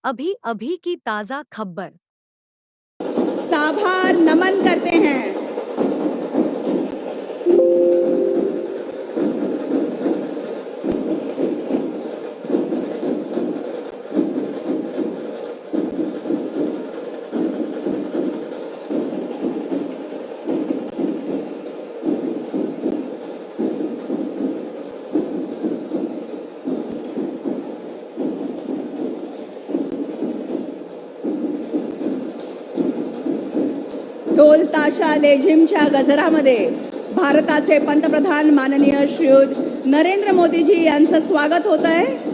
अभी अभी की ताजा खबर। साभार नमन करते हैं। ढोल ताशा लेझिमच्या गजरामध्ये भारताचे पंतप्रधान माननीय श्रीयुत नरेंद्र मोदीजी यांचं स्वागत होत आहे।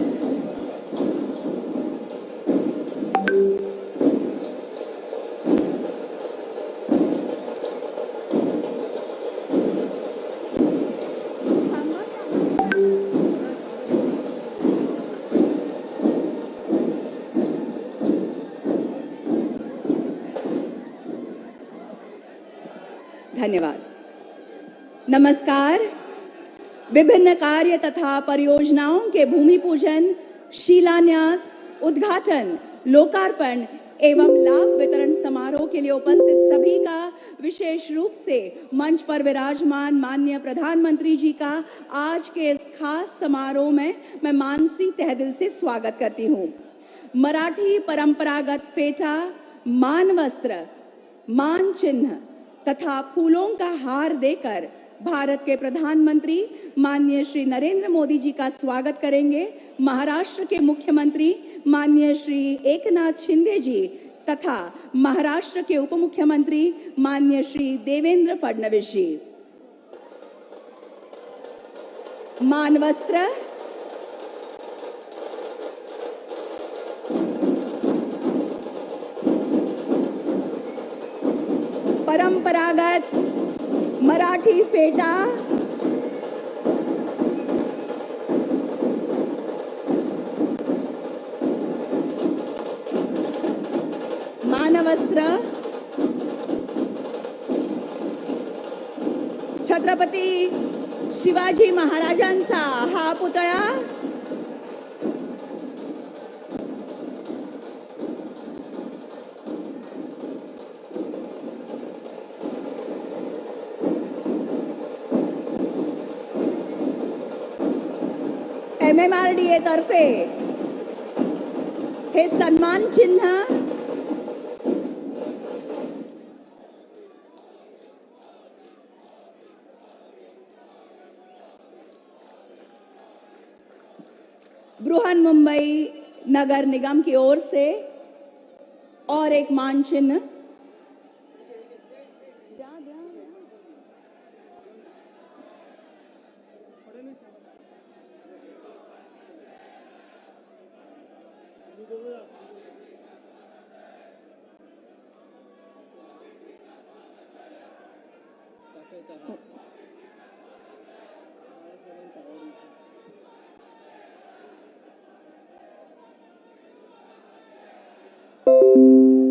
धन्यवाद। नमस्कार। विभिन्न कार्य तथा परियोजनाओं के भूमि पूजन, शिलान्यास, उद्घाटन, लोकार्पण एवं लाभ वितरण समारोह के लिए उपस्थित सभी का विशेष रूप से मंच पर विराजमान माननीय प्रधानमंत्री जी का आज के इस खास समारोह में मैं मानसी तहे दिल से स्वागत करती हूँ। मराठी परंपरागत फेटा, मान वस्त्र, मान चिन्ह तथा फूलों का हार देकर भारत के प्रधानमंत्री माननीय श्री नरेंद्र मोदी जी का स्वागत करेंगे महाराष्ट्र के मुख्यमंत्री माननीय श्री एकनाथ शिंदे जी तथा महाराष्ट्र के उप मुख्यमंत्री माननीय श्री देवेंद्र फडणवीस जी। मान वस्त्र, परंपरागत मराठी फेटा, मानवस्त्र, छत्रपती शिवाजी महाराजांचा हा पुतळा, MMRDA तर्फे हे सन्मान चिन्ह बृहन्मुंबई नगर निगम की ओर से और एक मान चिन्ह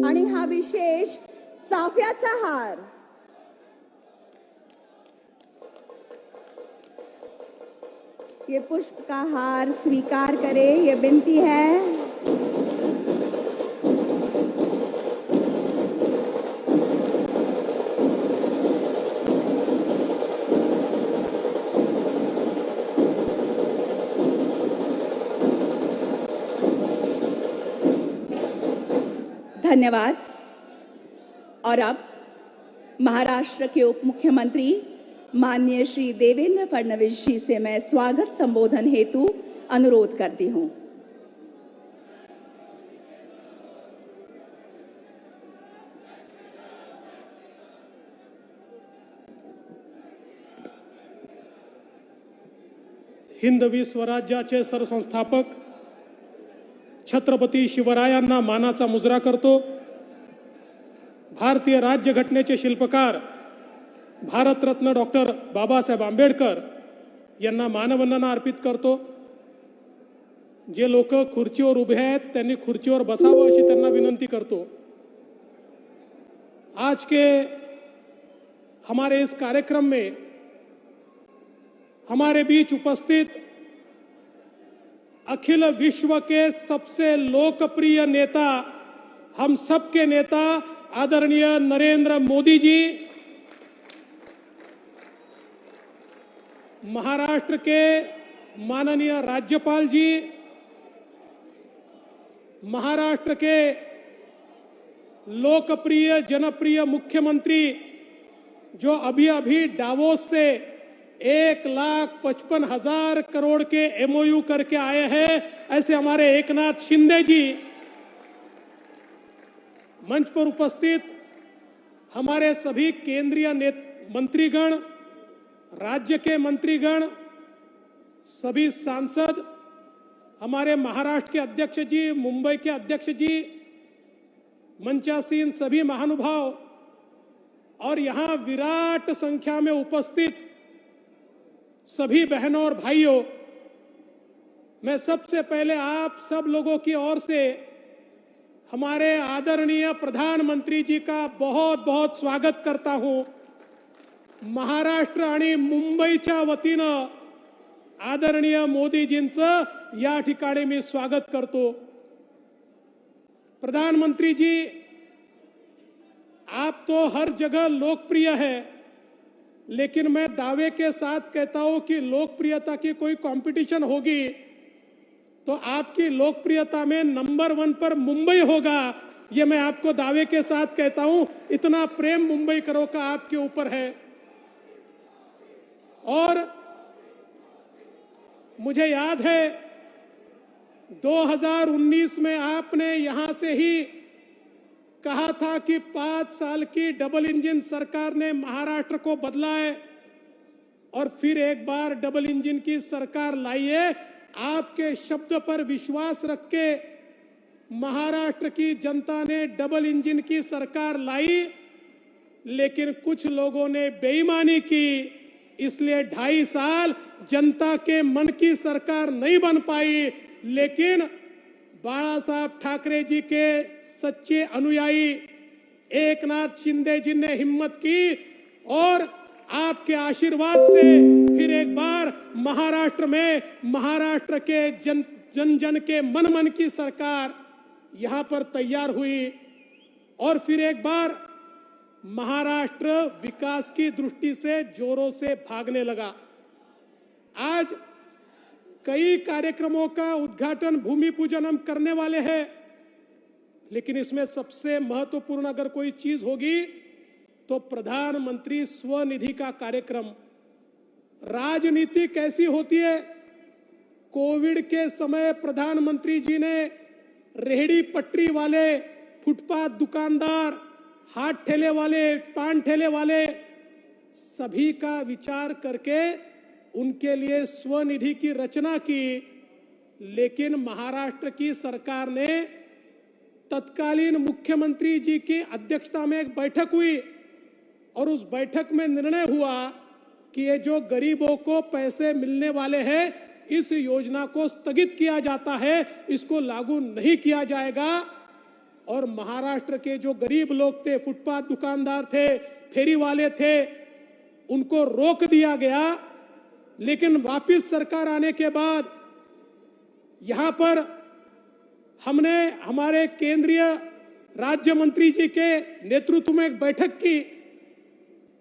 आणि हा विशेष चाफ्याचा हार ये पुष्प का हार स्वीकार करे, ये विनती है। धन्यवाद। और अब महाराष्ट्र के उप मुख्यमंत्री माननीय श्री देवेंद्र फडणवीस जी से मैं स्वागत संबोधन हेतु अनुरोध करती हूं। हिंदवी स्वराज्याचे सरसंस्थापक छत्रपती शिवरायांना मानाचा मुजरा करतो। भारतीय राज्यघटनेचे शिल्पकार भारतरत्न डॉक्टर बाबासाहेब आंबेडकर यांना मानवंदना अर्पित करतो। जे लोक खुर्चीवर उभे आहेत त्यांनी खुर्चीवर बसावं अशी त्यांना विनंती करतो। आज के हमारे इस कार्यक्रम में हमारे बीच उपस्थित अखिल विश्व के सबसे लोकप्रिय नेता, हम सबके नेता आदरणीय नरेंद्र मोदी जी, महाराष्ट्र के माननीय राज्यपाल जी, महाराष्ट्र के लोकप्रिय जनप्रिय मुख्यमंत्री जो अभी अभी डावोस से 1,55,000 करोड़ के एमओयू करके आए हैं, ऐसे हमारे एकनाथ शिंदे जी, मंच पर उपस्थित हमारे सभी केंद्रीय मंत्रीगण, राज्य के मंत्रीगण, सभी सांसद, हमारे महाराष्ट्र के अध्यक्ष जी, मुंबई के अध्यक्ष जी, मंचासीन सभी महानुभाव और यहां विराट संख्या में उपस्थित सभी बहनों और भाइयों, मैं सबसे पहले आप सब लोगों की ओर से हमारे आदरणीय प्रधानमंत्री जी का बहुत बहुत स्वागत करता हूं। महाराष्ट्र आणि मुंबईच्या वतीनं आदरणीय मोदीजींचं या ठिकाणी मी स्वागत करतो। प्रधानमंत्री जी, आप तो हर जगह लोकप्रिय है, लेकिन मैं दावे के साथ कहता हूं कि लोकप्रियता की कोई कंपटीशन होगी तो आपकी लोकप्रियता में नंबर 1 पर मुंबई होगा। ये मैं आपको दावे के साथ कहता हूं, इतना प्रेम मुंबई करो का आपके ऊपर है। और मुझे याद है 2019 में आपने यहां से ही कहा था कि 5 साल की डबल इंजन सरकार ने महाराष्ट्र को बदला है और फिर एक बार डबल इंजन की सरकार लाई है। आपके शब्द पर विश्वास रख के महाराष्ट्र की जनता ने डबल इंजन की सरकार लाई, लेकिन कुछ लोगों ने बेईमानी की, इसलिए 2.5 साल जनता के मन की सरकार नहीं बन पाई। लेकिन बाला साहब ठाकरे जी के सच्चे अनुयायी एकनाथ शिंदे जी ने हिम्मत की और आपके आशीर्वाद से फिर एक बार महाराष्ट्र में महाराष्ट्र के जन जन के मन की सरकार यहां पर तैयार हुई और फिर एक बार महाराष्ट्र विकास की दृष्टि से जोरों से भागने लगा। आज कई कार्यक्रमों का उद्घाटन, भूमि पूजन हम करने वाले हैं, लेकिन इसमें सबसे महत्वपूर्ण अगर कोई चीज होगी तो प्रधानमंत्री स्वनिधि का कार्यक्रम। राजनीति कैसी होती है? कोविड के समय प्रधानमंत्री जी ने रेहड़ी पटरी वाले, फुटपाथ दुकानदार, हाथ ठेले वाले, पान ठेले वाले, सभी का विचार करके उनके लिए स्वनिधि की रचना की। लेकिन महाराष्ट्र की सरकार ने तत्कालीन मुख्यमंत्री जी की अध्यक्षता में एक बैठक हुई और उस बैठक में निर्णय हुआ कि ये जो गरीबों को पैसे मिलने वाले हैं, इस योजना को स्थगित किया जाता है, इसको लागू नहीं किया जाएगा। और महाराष्ट्र के जो गरीब लोग थे, फुटपाथ दुकानदार थे, फेरी वाले थे, उनको रोक दिया गया। लेकिन वापस सरकार आने के बाद यहां पर हमने हमारे केंद्रीय राज्य मंत्री जी के नेतृत्व में एक बैठक की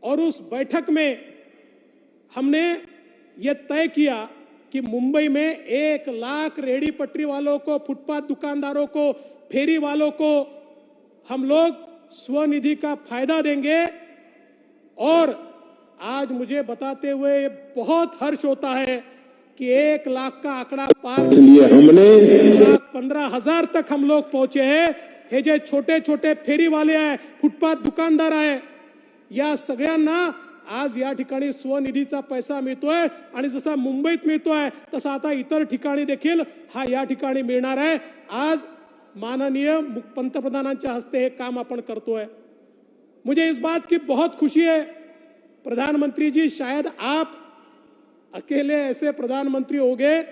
और उस बैठक में हमने यह तय किया कि मुंबई में 1 लाख रेहड़ी पटरी वालों को, फुटपाथ दुकानदारों को, फेरी वालों को हम लोग स्वनिधि का फायदा देंगे। और आज मुझे बताते हुए बहुत हर्ष होता है कि 1 लाख का आंकड़ा पार, इसलिए हमने 1,15,000 तक हम लोग पहुंचे हैं। हे जे छोटे छोटे फेरी वाले आहे, फुटपाथ दुकानदार आहे, या सगळ्यांना आज या ठिकाणी स्वनिधीचा पैसा मिळतोय आणि जसा मुंबईत मिळतोय तसा आता इतर ठिकाणी देखील हा या ठिकाणी मिळणार आहे। आज माननीय पंतप्रधानांच्या हस्ते हे काम आपण करतोय। मुझे इस बात की बहुत खुशी है प्रधानमंत्री जी, शायद आप अकेले ऐसे प्रधानमंत्री होंगे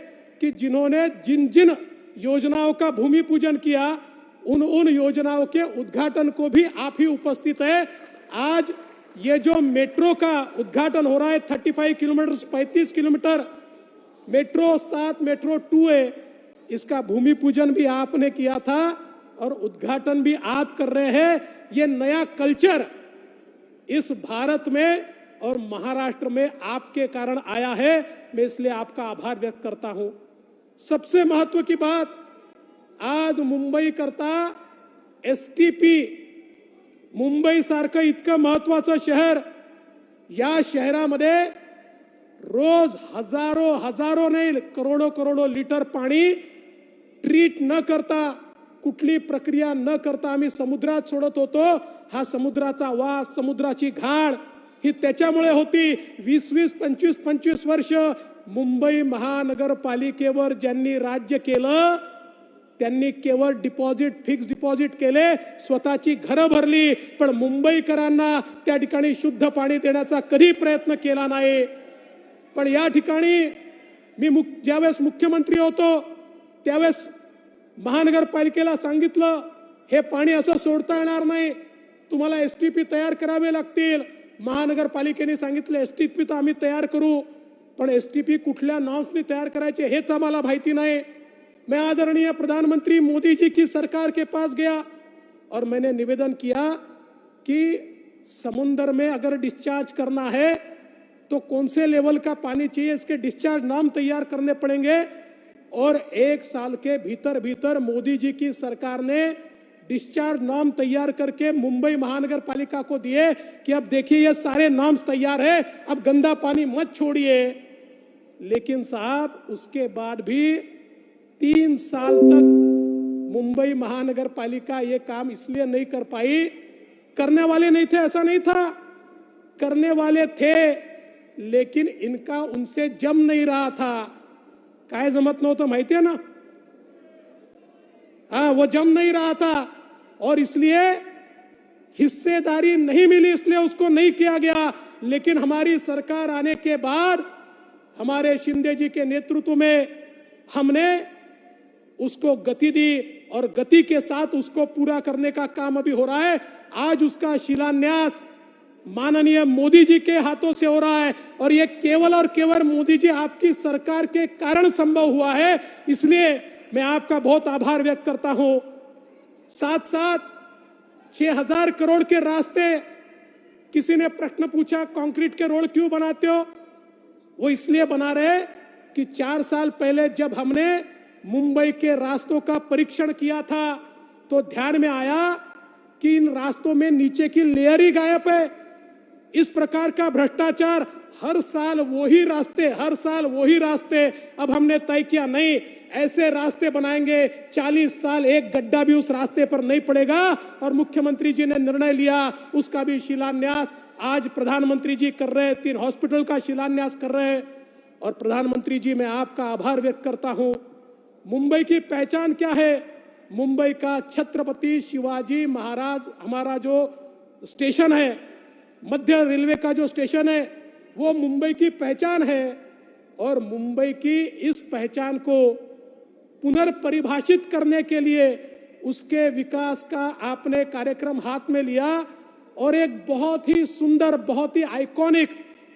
कि जिन्होंने जिन जिन योजनाओं का भूमि पूजन किया, उन योजनाओं के उद्घाटन को भी आप ही उपस्थित है। आज ये जो मेट्रो का उद्घाटन हो रहा है, 35 किलोमीटर, 35 किलोमीटर मेट्रो 7 मेट्रो 2 है, इसका भूमि पूजन भी आपने किया था और उद्घाटन भी आप कर रहे हैं। ये नया कल्चर इस भारत में और महाराष्ट्र में आपके कारण आया है। मैं इसलिए आपका आभार व्यक्त करता हूं। सबसे महत्व की बात, आज मुंबई करता एसटीपी, मुंबई सारखं इतकं महत्वाचं शहर, या शहरामध्ये रोज हजारो नाही करोडो लिटर पाणी ट्रीट न करता, कुठली प्रक्रिया न करता आम्ही समुद्रात सोडत होतो। हा समुद्राचा वास, समुद्राची घाण ही त्याच्यामुळे होती। 20-20, 25-25 वर्ष मुंबई महानगरपालिकेवर ज्यांनी राज्य केलं त्यांनी केवळ डिपॉझिट, फिक्स डिपॉझिट केले, स्वतःची घरं भरली, पण मुंबईकरांना त्या ठिकाणी शुद्ध पाणी देण्याचा कधी प्रयत्न केला नाही। पण या ठिकाणी मी ज्यावेळेस मुख्यमंत्री होतो त्यावेळेस महानगरपालिकेला सांगितलं, हे पाणी असं सोडता येणार नाही, तुम्हाला एसटीपी तयार करावे लागतील। महानगरपालिकेने सांगितलं एसटीपी तर आम्ही तयार करू, पण एसटीपी कुठल्या नॉर्म्सनी तयार करायचे हेच आम्हाला माहिती नाही। मैं आदरणीय प्रधानमंत्री मोदी जी की सरकार के पास गया और मैंने निवेदन किया कि समुद्र में अगर डिस्चार्ज करना है तो कौन से लेवल का पानी चाहिए, इसके डिस्चार्ज नाम तैयार करने पड़ेंगे। और 1 साल के भीतर भीतर मोदी जी की सरकार ने डिस्चार्ज नॉर्म तैयार करके मुंबई महानगर पालिका को दिए कि अब देखिए ये सारे नॉर्म्स तैयार है, अब गंदा पानी मत छोड़िए। लेकिन साहब उसके बाद भी 3 साल तक मुंबई महानगर पालिका ये काम इसलिए नहीं कर पाई, करने वाले नहीं थे ऐसा नहीं था, करने वाले थे, लेकिन इनका उनसे जम नहीं रहा था। काय जमत नव्हतं माहिती है ना? हाँ, वो जम नहीं रहा था और इसलिए हिस्सेदारी नहीं मिली, इसलिए उसको नहीं किया गया। लेकिन हमारी सरकार आने के बाद हमारे शिंदे जी के नेतृत्व में हमने उसको गति दी और गति के साथ उसको पूरा करने का काम अभी हो रहा है। आज उसका शिलान्यास माननीय मोदी जी के हाथों से हो रहा है और ये केवल और केवल मोदी जी आपकी सरकार के कारण संभव हुआ है। इसलिए मैं आपका बहुत आभार व्यक्त करता हूं। साथ साथ 6000 करोड़ के रास्ते, किसी ने प्रश्न पूछा कंक्रीट के रोड क्यों बनाते हो? वो इसलिए बना रहे कि 4 साल पहले जब हमने मुंबई के रास्तों का परीक्षण किया था तो ध्यान में आया कि इन रास्तों में नीचे की लेयर ही गायब है। इस प्रकार का भ्रष्टाचार, हर साल वही रास्ते। अब हमने तय किया नहीं, ऐसे रास्ते बनाएंगे 40 साल एक गड्ढा भी उस रास्ते पर नहीं पड़ेगा। और मुख्यमंत्री जी ने निर्णय लिया, उसका भी शिलान्यास आज प्रधानमंत्री जी कर रहे हैं, 3 हॉस्पिटल का शिलान्यास कर रहे हैं। और प्रधानमंत्री जी मैं आपका आभार व्यक्त करता हूं। मुंबई की पहचान क्या है? मुंबई का छत्रपति शिवाजी महाराज हमारा जो स्टेशन है, मध्य रेलवे का जो स्टेशन है, वो मुंबई की पहचान है। और मुंबई की इस पहचान को पुनर्परिभाषित करने के लिए उसके विकास का आपने कार्यक्रम हाथ में लिया और एक बहुत ही सुंदर, बहुत ही आइकॉनिक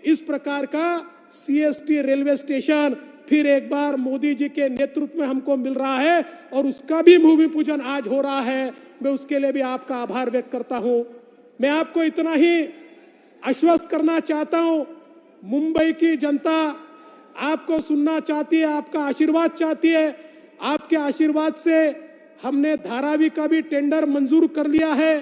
इस प्रकार का सीएसटी रेलवे स्टेशन फिर एक बार मोदी जी के नेतृत्व में हमको मिल रहा है और उसका भी भूमि पूजन आज हो रहा है। मैं उसके लिए भी आपका आभार व्यक्त करता हूं। मैं आपको इतना ही आश्वस्त करना चाहता हूं, मुंबई की जनता आपको सुनना चाहती है, आपका आशीर्वाद चाहती है। आपके आशीर्वाद से हमने धारावी का भी टेंडर मंजूर कर लिया है।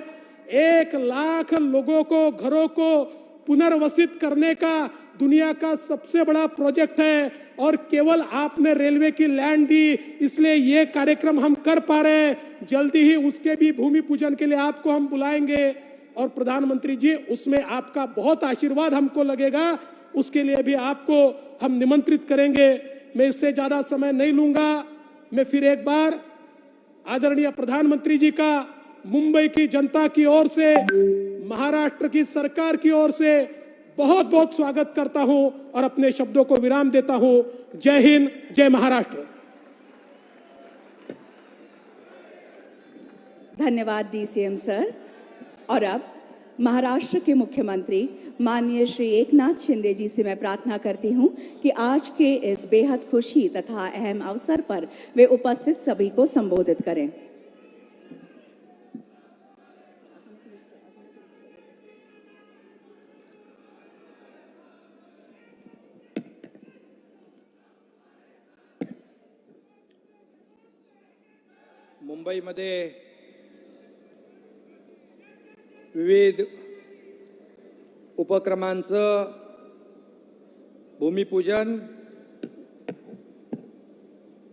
1 लाख लोगों को, घरों को पुनर्वसित करने का दुनिया का सबसे बड़ा प्रोजेक्ट है और केवल आपने रेलवे की लैंड दी, इसलिए ये कार्यक्रम हम कर पा रहे हैं। जल्दी ही उसके भी भूमि पूजन के लिए आपको हम बुलाएंगे और प्रधानमंत्री जी उसमें आपका बहुत आशीर्वाद हमको लगेगा, उसके लिए भी आपको हम निमंत्रित करेंगे। मैं इससे ज्यादा समय नहीं लूंगा। मैं फिर एक बार आदरणीय प्रधानमंत्री जी का मुंबई की जनता की ओर से, महाराष्ट्र की सरकार की ओर से बहुत बहुत स्वागत करता हूं और अपने शब्दों को विराम देता हूं। जय हिंद, जय महाराष्ट्र। धन्यवाद डीसीएम सर। और अब महाराष्ट्र के मुख्यमंत्री माननीय श्री एकनाथ शिंदे जी से मैं प्रार्थना करती हूं कि आज के इस बेहद खुशी तथा अहम अवसर पर वे उपस्थित सभी को संबोधित करें। मुंबईमध्ये विविध उपक्रमांचं भूमिपूजन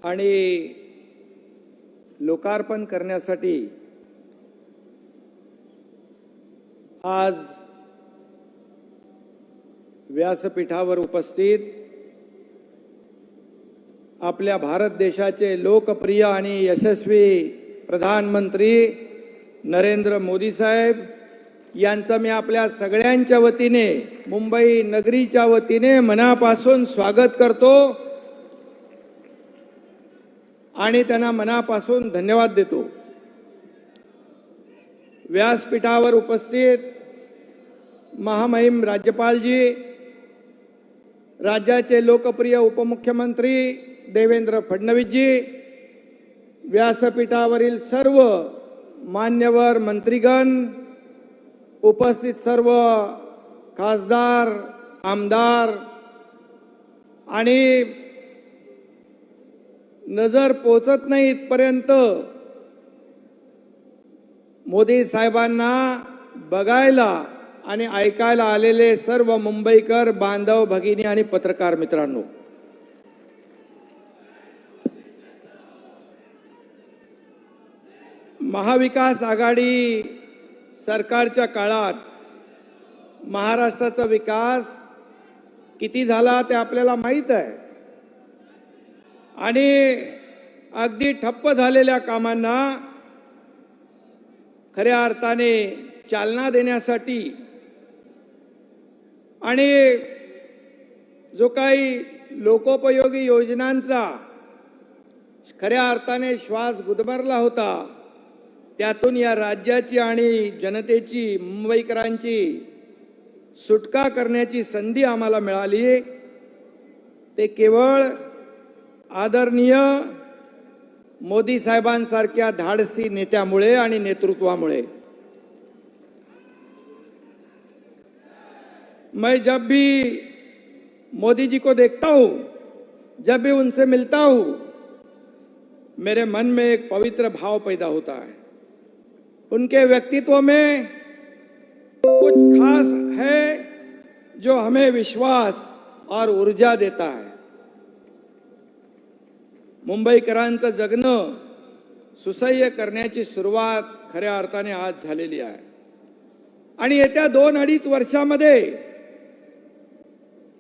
आणि लोकार्पण करण्यासाठी आज व्यासपीठावर उपस्थित आपल्या भारत देशाचे लोकप्रिय आणि यशस्वी प्रधानमंत्री नरेंद्र मोदी साहेब यांचं मी आपल्या सगळ्यांच्या वतीने मुंबई नगरीच्या वतीने मनापासून स्वागत करतो आणि त्यांना मनापासून धन्यवाद देतो। व्यासपीठावर उपस्थित महामहिम राज्यपालजी, राज्याचे लोकप्रिय उपमुख्यमंत्री देवेंद्र फडणवीसजी, व्यासपीठावरील सर्व मान्यवर मंत्रीगण, उपस्थित सर्व खासदार, आमदार आणि नजर पोचत नाही इथपर्यंत मोदी साहेबांना बघायला आणि ऐकायला आलेले सर्व मुंबईकर बांधव, भगिनी आणि पत्रकार मित्रांनो, महाविकास आघाडी सरकारच्या काळात महाराष्ट्राचा विकास किती झाला ते आपल्याला माहित आहे आणि अगदी ठप्प झालेल्या कामांना खऱ्या अर्थाने चालना देण्यासाठी आणि जो काही लोकोपयोगी योजनांचा खऱ्या अर्थाने श्वास गुदमरला होता, त्यातून या राज्याची आणि जनतेची, मुंबईकरांची सुटका करण्याची संधी आम्हाला मिळाली। ते केवळ आदरणीय मोदी साहेबांसारख्या धाडसी नेत्यामुळे आणि नेतृत्वामुळे। मैं जब भी मोदी जी को देखता हूं, जब भी उनसे मिलता हूं, मेरे मन में एक पवित्र भाव पैदा होता है। उनके व्यक्तित्व में कुछ खास है जो हमें विश्वास और ऊर्जा देता है। मुंबईकरांचं जगणं सुसह्य करण्याची सुरुवात खऱ्या अर्थाने आज झालेली आहे आणि येत्या 2-2.5 वर्षामध्ये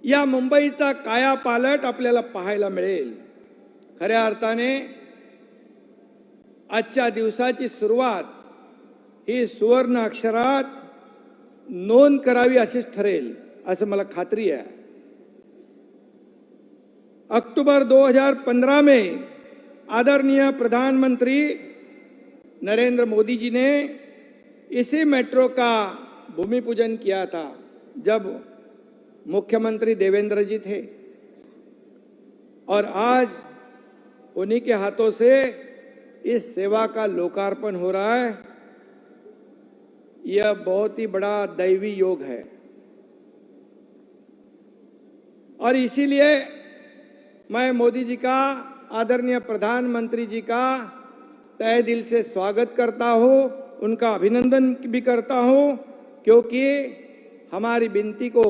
या मुंबईचा कायापालट आपल्याला पाहायला मिळेल। खऱ्या अर्थाने आजच्या दिवसाची सुरुवात ही सुवर्ण अक्षरात नोंद करावी अशीच ठरेल असं मला खात्री है। अक्टूबर 2015 में आदरणीय प्रधानमंत्री नरेंद्र मोदी जी ने इसी मेट्रो का भूमि पूजन किया था, जब मुख्यमंत्री देवेंद्र जी थे, और आज उन्हीं के हाथों से इस सेवा का लोकार्पण हो रहा है। यह बहुत ही बड़ा दैवी योग है और इसीलिए मैं मोदी जी का, आदरणीय प्रधानमंत्री जी का तहे दिल से स्वागत करता हूं, उनका अभिनंदन भी करता हूं, क्योंकि हमारी विनती को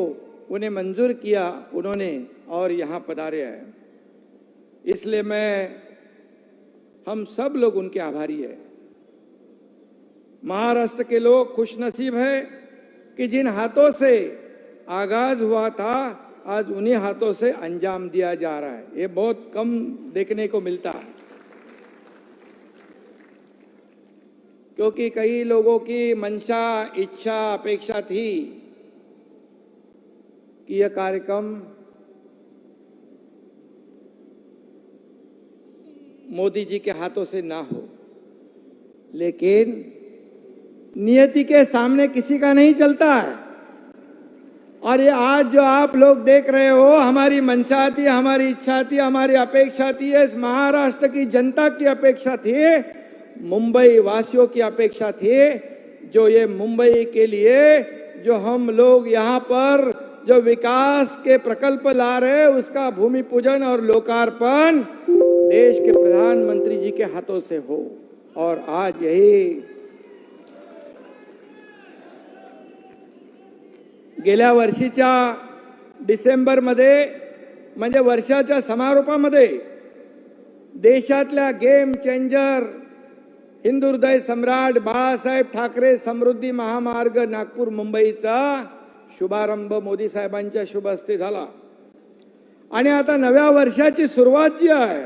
उन्हें मंजूर किया उन्होंने और यहाँ पधारे हैं। इसलिए हम सब लोग उनके आभारी हैं। महाराष्ट्र के लोग खुशनसीब है कि जिन हाथों से आगाज हुआ था, आज उन्हीं हाथों से अंजाम दिया जा रहा है। ये बहुत कम देखने को मिलता है, क्योंकि कई लोगों की मंशा, इच्छा, अपेक्षा थी कि यह कार्यक्रम मोदी जी के हाथों से ना हो, लेकिन नियति के सामने किसी का नहीं चलता है। और ये आज जो आप लोग देख रहे हो, हमारी मंशा थी, हमारी इच्छा थी, हमारी अपेक्षा थी, इस महाराष्ट्र की जनता की अपेक्षा थी, मुंबई वासियों की अपेक्षा थी, जो ये मुंबई के लिए जो हम लोग यहाँ पर जो विकास के प्रकल्प ला रहे हैं, उसका भूमि पूजन और लोकार्पण देश के प्रधानमंत्री जी के हाथों से हो। और आज यही गेल्या वर्षीच्या डिसेंबरमध्ये म्हणजे वर्षाच्या समारोपामध्ये देशातल्या गेम चेंजर हिंदुहृदय सम्राट बाळासाहेब ठाकरे समृद्धी महामार्ग नागपूर मुंबईचा शुभारंभ मोदी साहेबांच्या शुभ हस्ते झाला। आणि आता नव्या वर्षाची सुरुवात जी आहे,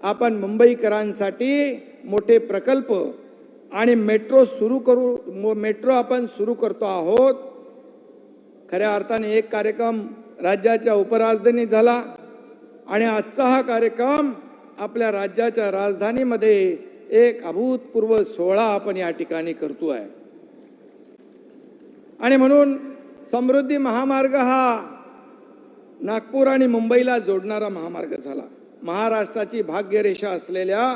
आपण मुंबईकरांसाठी मोठे प्रकल्प आणि मेट्रो आपण सुरू करतो आहोत। खऱ्या अर्थाने एक कार्यक्रम राज्याच्या उपराजधानीत झाला आणि आजचा हा कार्यक्रम आपल्या राज्याच्या राजधानीमध्ये एक अभूतपूर्व सोहळा आपण या ठिकाणी करतोय। आणि म्हणून समृद्धी महामार्ग हा नागपूर आणि मुंबईला जोडणारा महामार्ग झाला। महाराष्ट्राची भाग्यरेषा असलेल्या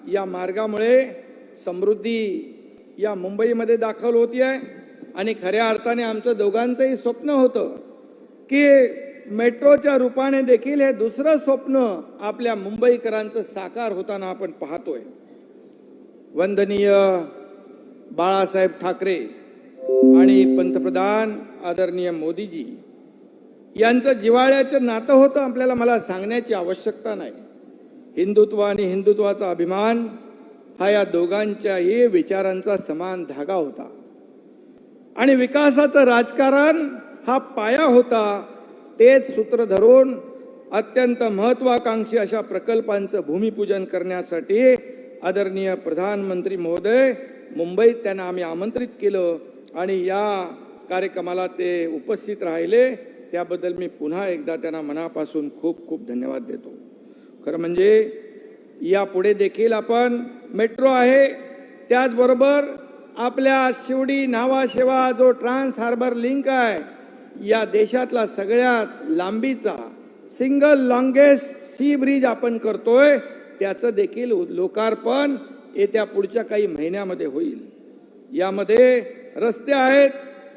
या मार्गामुळे समृद्धी या मुंबईमध्ये दाखल होती आहे। आणि खऱ्या अर्थाने आमचं दोघांचंही स्वप्न होतं की मेट्रोच्या रूपाने देखील हे दुसरं स्वप्न आपल्या मुंबईकरांचं साकार होताना आपण पाहतोय। वंदनीय बाळासाहेब ठाकरे आणि पंतप्रधान आदरणीय मोदीजी यांचं जिव्हाळ्याचं नातं होतं, आपल्याला मला सांगण्याची आवश्यकता नाही। हिंदुत्व आणि हिंदुत्वाचा अभिमान हा या दोघांच्याही विचारांचा समान धागा होता। आणि विकासाचं राजकारण हा पाया होता। तेच सूत्र धरून अत्यंत महत्वाकांक्षी अशा प्रकल्पांचं भूमिपूजन करण्यासाठी आदरणीय प्रधानमंत्री महोदय मुंबईत त्यांना आम्ही आमंत्रित केलं आणि या कार्यक्रमाला ते उपस्थित राहिले। त्याबद्दल मी पुन्हा एकदा त्यांना मनापासून खूप खूप धन्यवाद देतो। खरं म्हणजे यापुढे देखील आपण मेट्रो आहे, त्याचबरोबर आपल्या शिवडी नावाशेवा जो ट्रान्स हार्बर लिंक आहे, या देशातला सगळ्यात लांबीचा सिंगल लॉंगेस्ट सी ब्रिज आपण करतोय, त्याचं देखील लोकार्पण येत्या पुढच्या काही महिन्यामध्ये होईल। यामध्ये रस्ते आहेत,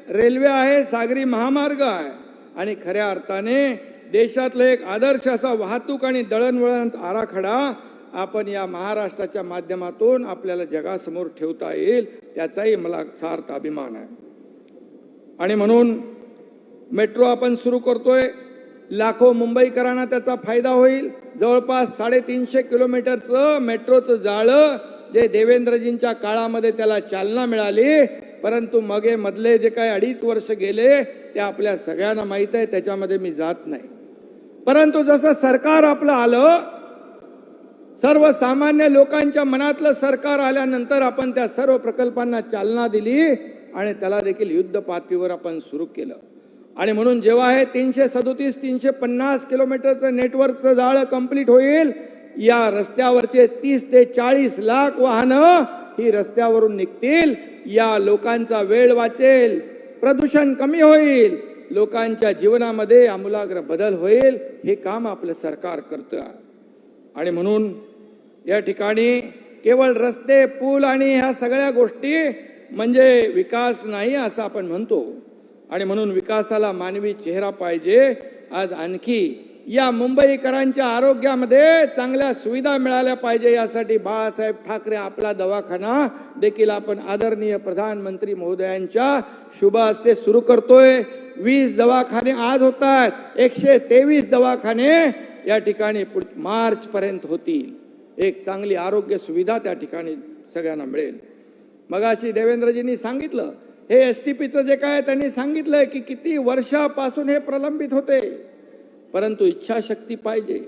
रेल्वे आहे, सागरी महामार्ग आहे आणि खऱ्या अर्थाने देशातला एक आदर्श असा वाहतूक आणि दळणवळण आराखडा आपण या महाराष्ट्राच्या माध्यमातून आपल्याला जगासमोर ठेवता येईल, त्याचाही मला सार्थ अभिमान आहे। आणि म्हणून मेट्रो आपण सुरू करतोय, लाखो मुंबईकरांना त्याचा फायदा होईल। जवळपास 350 किलोमीटरचं मेट्रोचं जाळं जे देवेंद्रजींच्या काळामध्ये त्याला चालना मिळाली, परंतु मधले जे काही 2.5 वर्ष गेले ते आपल्या सगळ्यांना माहित आहे, त्याच्यामध्ये मी जात नाही। परंतु जसं सरकार आपलं आलं, सर्वसामान्य लोकांच्या मनातलं सरकार आल्यानंतर आपण त्या सर्व प्रकल्पांना चालना दिली आणि त्याला देखील युद्ध पातळीवर आपण सुरू केलं। आणि म्हणून जेव्हा हे 337-350 किलोमीटरचं नेटवर्कचं जाळं कंप्लीट होईल, या रस्त्यावरचे 30 ते 40 लाख वाहनं ही रस्त्यावरून निघतील। या लोकांचा वेळ वाचेल, प्रदूषण कमी होईल, लोकांच्या जीवनामध्ये आमूलाग्र बदल होईल। हे काम आपलं सरकार करतं। आणि म्हणून या ठिकाणी केवळ रस्ते, पूल आणि ह्या सगळ्या गोष्टी म्हणजे विकास नाही असं आपण म्हणतो। आणि म्हणून विकासाला मानवी चेहरा पाहिजे। आज आणखी या मुंबईकरांच्या आरोग्यामध्ये चांगल्या सुविधा मिळाल्या पाहिजे, यासाठी बाळासाहेब ठाकरे आपला दवाखाना देखील आपण आदरणीय प्रधानमंत्री महोदयांच्या शुभ हस्ते सुरू करतोय। 20 दवाखाने आज होत आहेत, 123 दवाखाने या ठिकाणी मार्च पर्यंत होतील। एक चांगली आरोग्य सुविधा त्या ठिकाणी सगळ्यांना मिळेल। मगाशी देवेंद्रजींनी सांगितलं, हे एसटीपीचं जे काय त्यांनी सांगितलंय की किती वर्षापासून हे प्रलंबित होते, परंतु इच्छाशक्ती पाहिजे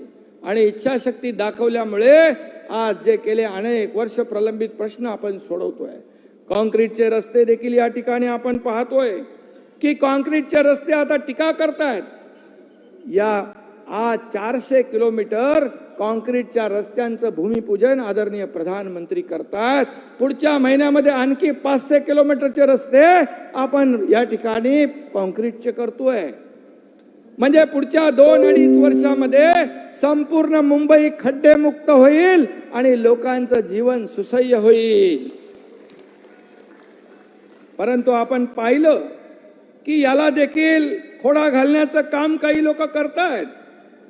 आणि इच्छाशक्ती दाखवल्यामुळे आज जे केले अनेक वर्ष प्रलंबित प्रश्न आपण सोडवतोय। कॉन्क्रीटचे रस्ते देखील या ठिकाणी आपण पाहतोय की कॉन्क्रीटचे रस्ते आता टीका करतायत। या आज 400 किलोमीटर कॉन्क्रीटच्या रस्त्यांचं भूमिपूजन आदरणीय प्रधानमंत्री करतात. पुढच्या महिन्यामध्ये आणखी 500 किलोमीटरचे रस्ते आपण या ठिकाणी कॉन्क्रीटचे करतोय. म्हणजे पुढच्या 2-2.5 वर्षामध्ये संपूर्ण मुंबई खड्डेमुक्त होईल आणि लोकांचं जीवन सुसह्य होईल. परंतु आपण पाहिलं की याला देखील खोडा घालण्याचं काम काही लोक करतायत.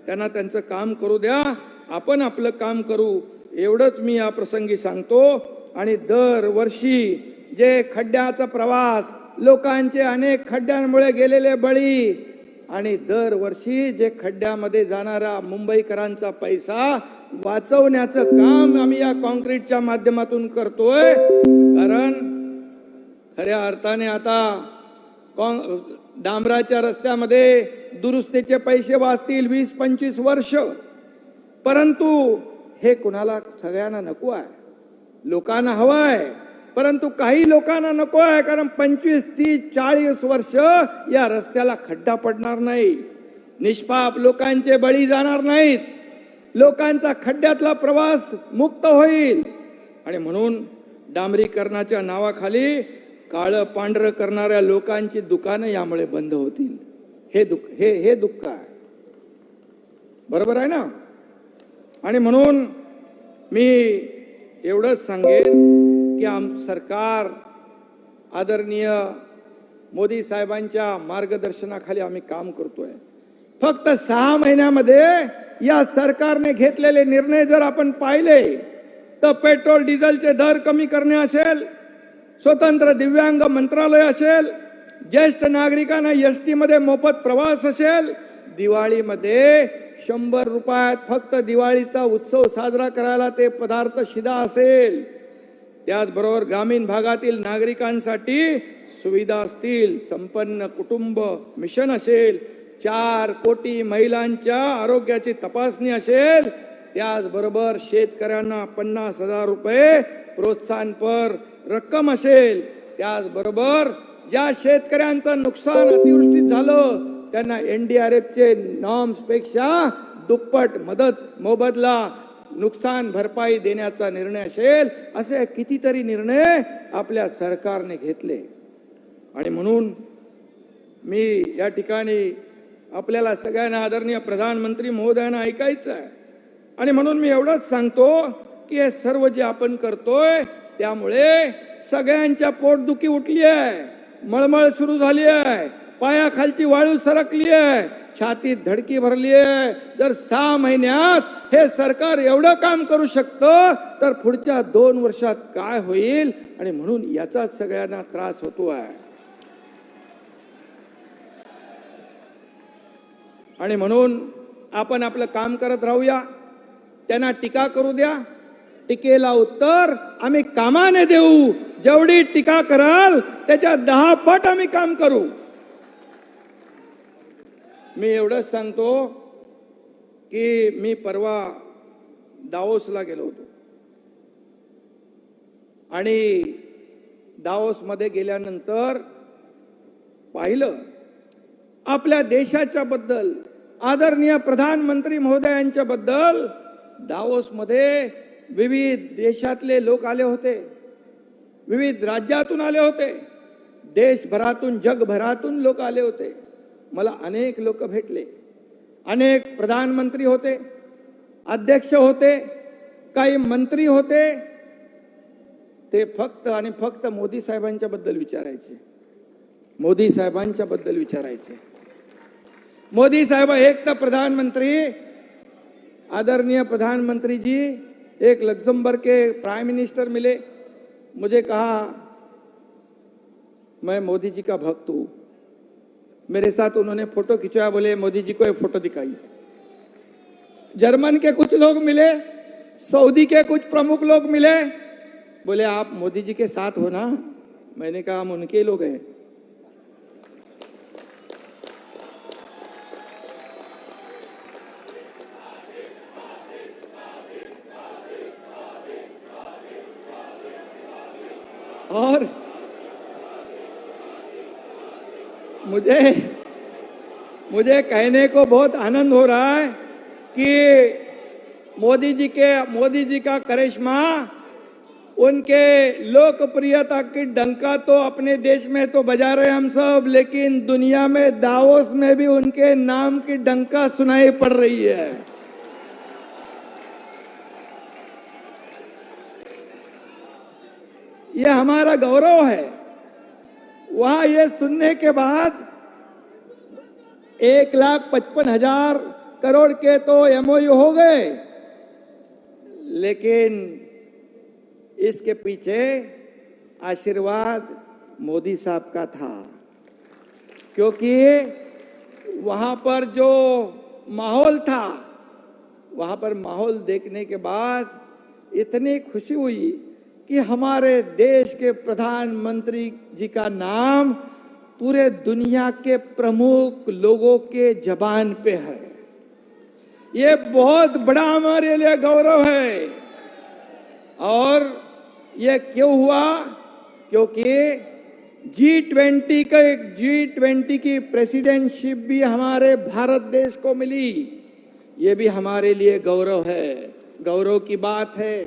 त्यांना त्यांचं काम करू द्या, आपण आपलं काम करू, एवढंच मी या प्रसंगी सांगतो. आणि दरवर्षी जे खड्ड्याचा प्रवास, लोकांचे अनेक खड्ड्यांमुळे गेलेले बळी आणि दरवर्षी जे खड्ड्यामध्ये जाणारा मुंबईकरांचा पैसा वाचवण्याचं काम आम्ही या कॉन्क्रीटच्या माध्यमातून करतोय. कारण खऱ्या अर्थाने आता डांबराच्या रस्त्यामध्ये दुरुस्तीचे पैसे वाचतील 20-25 वर्ष. परंतु हे कुणाला, सगळ्यांना नको आहे, लोकांना हवं आहे. परंतु काही लोकांना नको आहे, कारण 25-30-40 वर्ष या रस्त्याला खड्डा पडणार नाही, निष्पाप लोकांचे बळी जाणार नाहीत, लोकांचा खड्ड्यातला प्रवास मुक्त होईल. आणि म्हणून डांबरीकरणाच्या नावाखाली काळं पांढरं करणाऱ्या लोकांची दुकानं यामुळे बंद होतील. हे दुःख आहे. बरोबर आहे ना? आणि म्हणून मी एवढंच सांगेन की सरकार आदरणीय मोदी साहेबांच्या मार्गदर्शनाखाली आम्ही काम करतोय. फक्त 6 महिन्यामध्ये या सरकारने घेतलेले निर्णय जर आपण पाहिले तर पेट्रोल डिझेलचे दर कमी करणे असेल, स्वतंत्र दिव्यांग मंत्रालय असेल, ज्येष्ठ नागरिकांना एसटी मध्ये मोफत प्रवास असेल, दिवाळीमध्ये 100 रुपयात फक्त दिवाळीचा उत्सव साजरा करायला ते पदार्थ शिधा असेल, त्याचबरोबर ग्रामीण भागातील नागरिकांसाठी सुविधा असतील, संपन्न कुटुंब मिशन असेल, 4 कोटी महिलांच्या आरोग्याची तपासणी असेल, त्याचबरोबर शेतकऱ्यांना 50,000 रुपये प्रोत्साहनपर रक्कम असेल, त्याचबरोबर ज्या शेतकऱ्यांचं नुकसान अतिवृष्टीत झालं त्यांना एनडीआरएफचे नॉर्म्स पेक्षा दुप्पट मदत मोबदला नुकसान भरपाई देण्याचा निर्णय असेल, असे कितीतरी निर्णय आपल्या सरकारने घेतले. आणि म्हणून मी या ठिकाणी आपल्याला सगळ्यांना आदरणीय प्रधानमंत्री महोदयांना ऐकायचं आहे. आणि म्हणून मी एवढंच सांगतो की हे सर्व जे आपण करतोय त्यामुळे सगळ्यांच्या पोटदुखी उठली आहे, मळमळ सुरू झाली आहे, पायाखालची वाळू सरकली आहे, छातीत धडकी भरली आहे. जर 6 महिन्यात हे सरकार एवढं काम करू शकतं तर पुढच्या 2 वर्षात काय होईल? आणि म्हणून याचा सगळ्यांना त्रास होतो आहे. आणि म्हणून आपण आपलं काम करत राहूया, त्यांना टीका करू द्या, टीकेला उत्तर आम्ही कामाने देऊ. जेवढी टीका कराल त्याच्या 10 पट आम्ही काम करू. मी एवढंच सांगतो की मी परवा दावोसला गेलो होतो आणि दावोसमध्ये गेल्यानंतर पाहिलं आपल्या देशाच्या बद्दल, आदरणीय प्रधानमंत्री महोदयांच्या बद्दल दावोसमध्ये विविध देशातले लोक आले होते, विविध राज्यातून आले होते, देशभरातून जगभरातून लोक आले होते. मला अनेक लोक भेटले, अनेक प्रधानमंत्री होते, अध्यक्ष होते, काही मंत्री होते. ते फक्त आणि फक्त मोदी साहेबांच्या बद्दल विचारायचे, मोदी साहेबांच्या बद्दल विचारायचे. मोदी साहब एक तो प्रधानमंत्री, आदरणीय प्रधानमंत्री जी एक लग्जमबर्ग के प्राइम मिनिस्टर मिले, मुझे कहा मैं मोदी जी का भक्त हूँ. मेरे साथ उन्होंने फोटो खिंचवाया, बोले मोदी जी को एक फोटो दिखाई. जर्मन के कुछ लोग मिले, सऊदी के कुछ प्रमुख लोग मिले, बोले आप मोदी जी के साथ हो ना? मैंने कहा हम उनके लोग हैं. मुझे कहने को बहुत आनंद हो रहा है कि मोदी जी का करिश्मा, उनके लोकप्रियता की डंका तो अपने देश में तो बजा रहे हम सब, लेकिन दुनिया में दावोस में भी उनके नाम की डंका सुनाई पड़ रही है। ये हमारा गौरव है। वहां ये सुनने के बाद 1,55,000 करोड़ के तो MOU हो गए, लेकिन इसके पीछे आशीर्वाद मोदी साहब का था, क्योंकि वहां पर जो माहौल था, वहां पर माहौल देखने के बाद इतनी खुशी हुई कि हमारे देश के प्रधानमंत्री जी का नाम पूरे दुनिया के प्रमुख लोगों के जबान पे है। ये बहुत बड़ा हमारे लिए गौरव है। और ये क्यों हुआ? क्योंकि G20 की प्रेसिडेंटशिप भी हमारे भारत देश को मिली। ये भी हमारे लिए गौरव है, गौरव की बात है।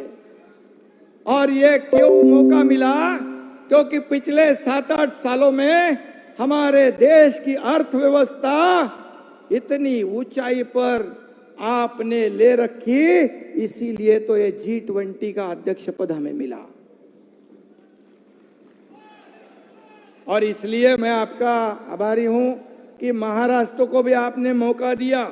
और ये क्यों मौका मिला? क्योंकि पिछले 7-8 सालों में हमारे देश की अर्थव्यवस्था इतनी ऊंचाई पर आपने ले रखी, इसीलिए तो ये G20 का अध्यक्ष पद हमें मिला। और इसलिए मैं आपका आभारी हूं कि महाराष्ट्र को भी आपने मौका दिया।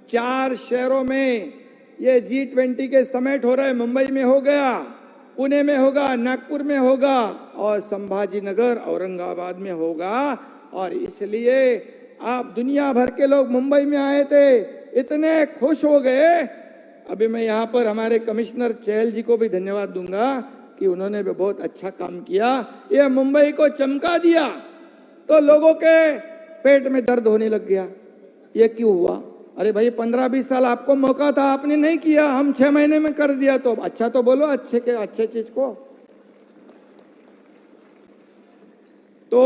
4 शहरों में ये G20 के समिट हो रहे, मुंबई में हो गया, पुणे में होगा, नागपुर में होगा और संभाजीनगर औरंगाबाद में होगा। और इसलिए आप दुनिया भर के लोग मुंबई में आए थे, इतने खुश हो गए। अभी मैं यहाँ पर हमारे कमिश्नर चहल जी को भी धन्यवाद दूंगा कि उन्होंने भी बहुत अच्छा काम किया। ये मुंबई को चमका दिया तो लोगों के पेट में दर्द होने लग गया। ये क्यों हुआ? अरे भाई 15-20 साल आपको मौका था, आपने नहीं किया, हम 6 महीने में कर दिया। तो अच्छा तो बोलो अच्छे चीज को। तो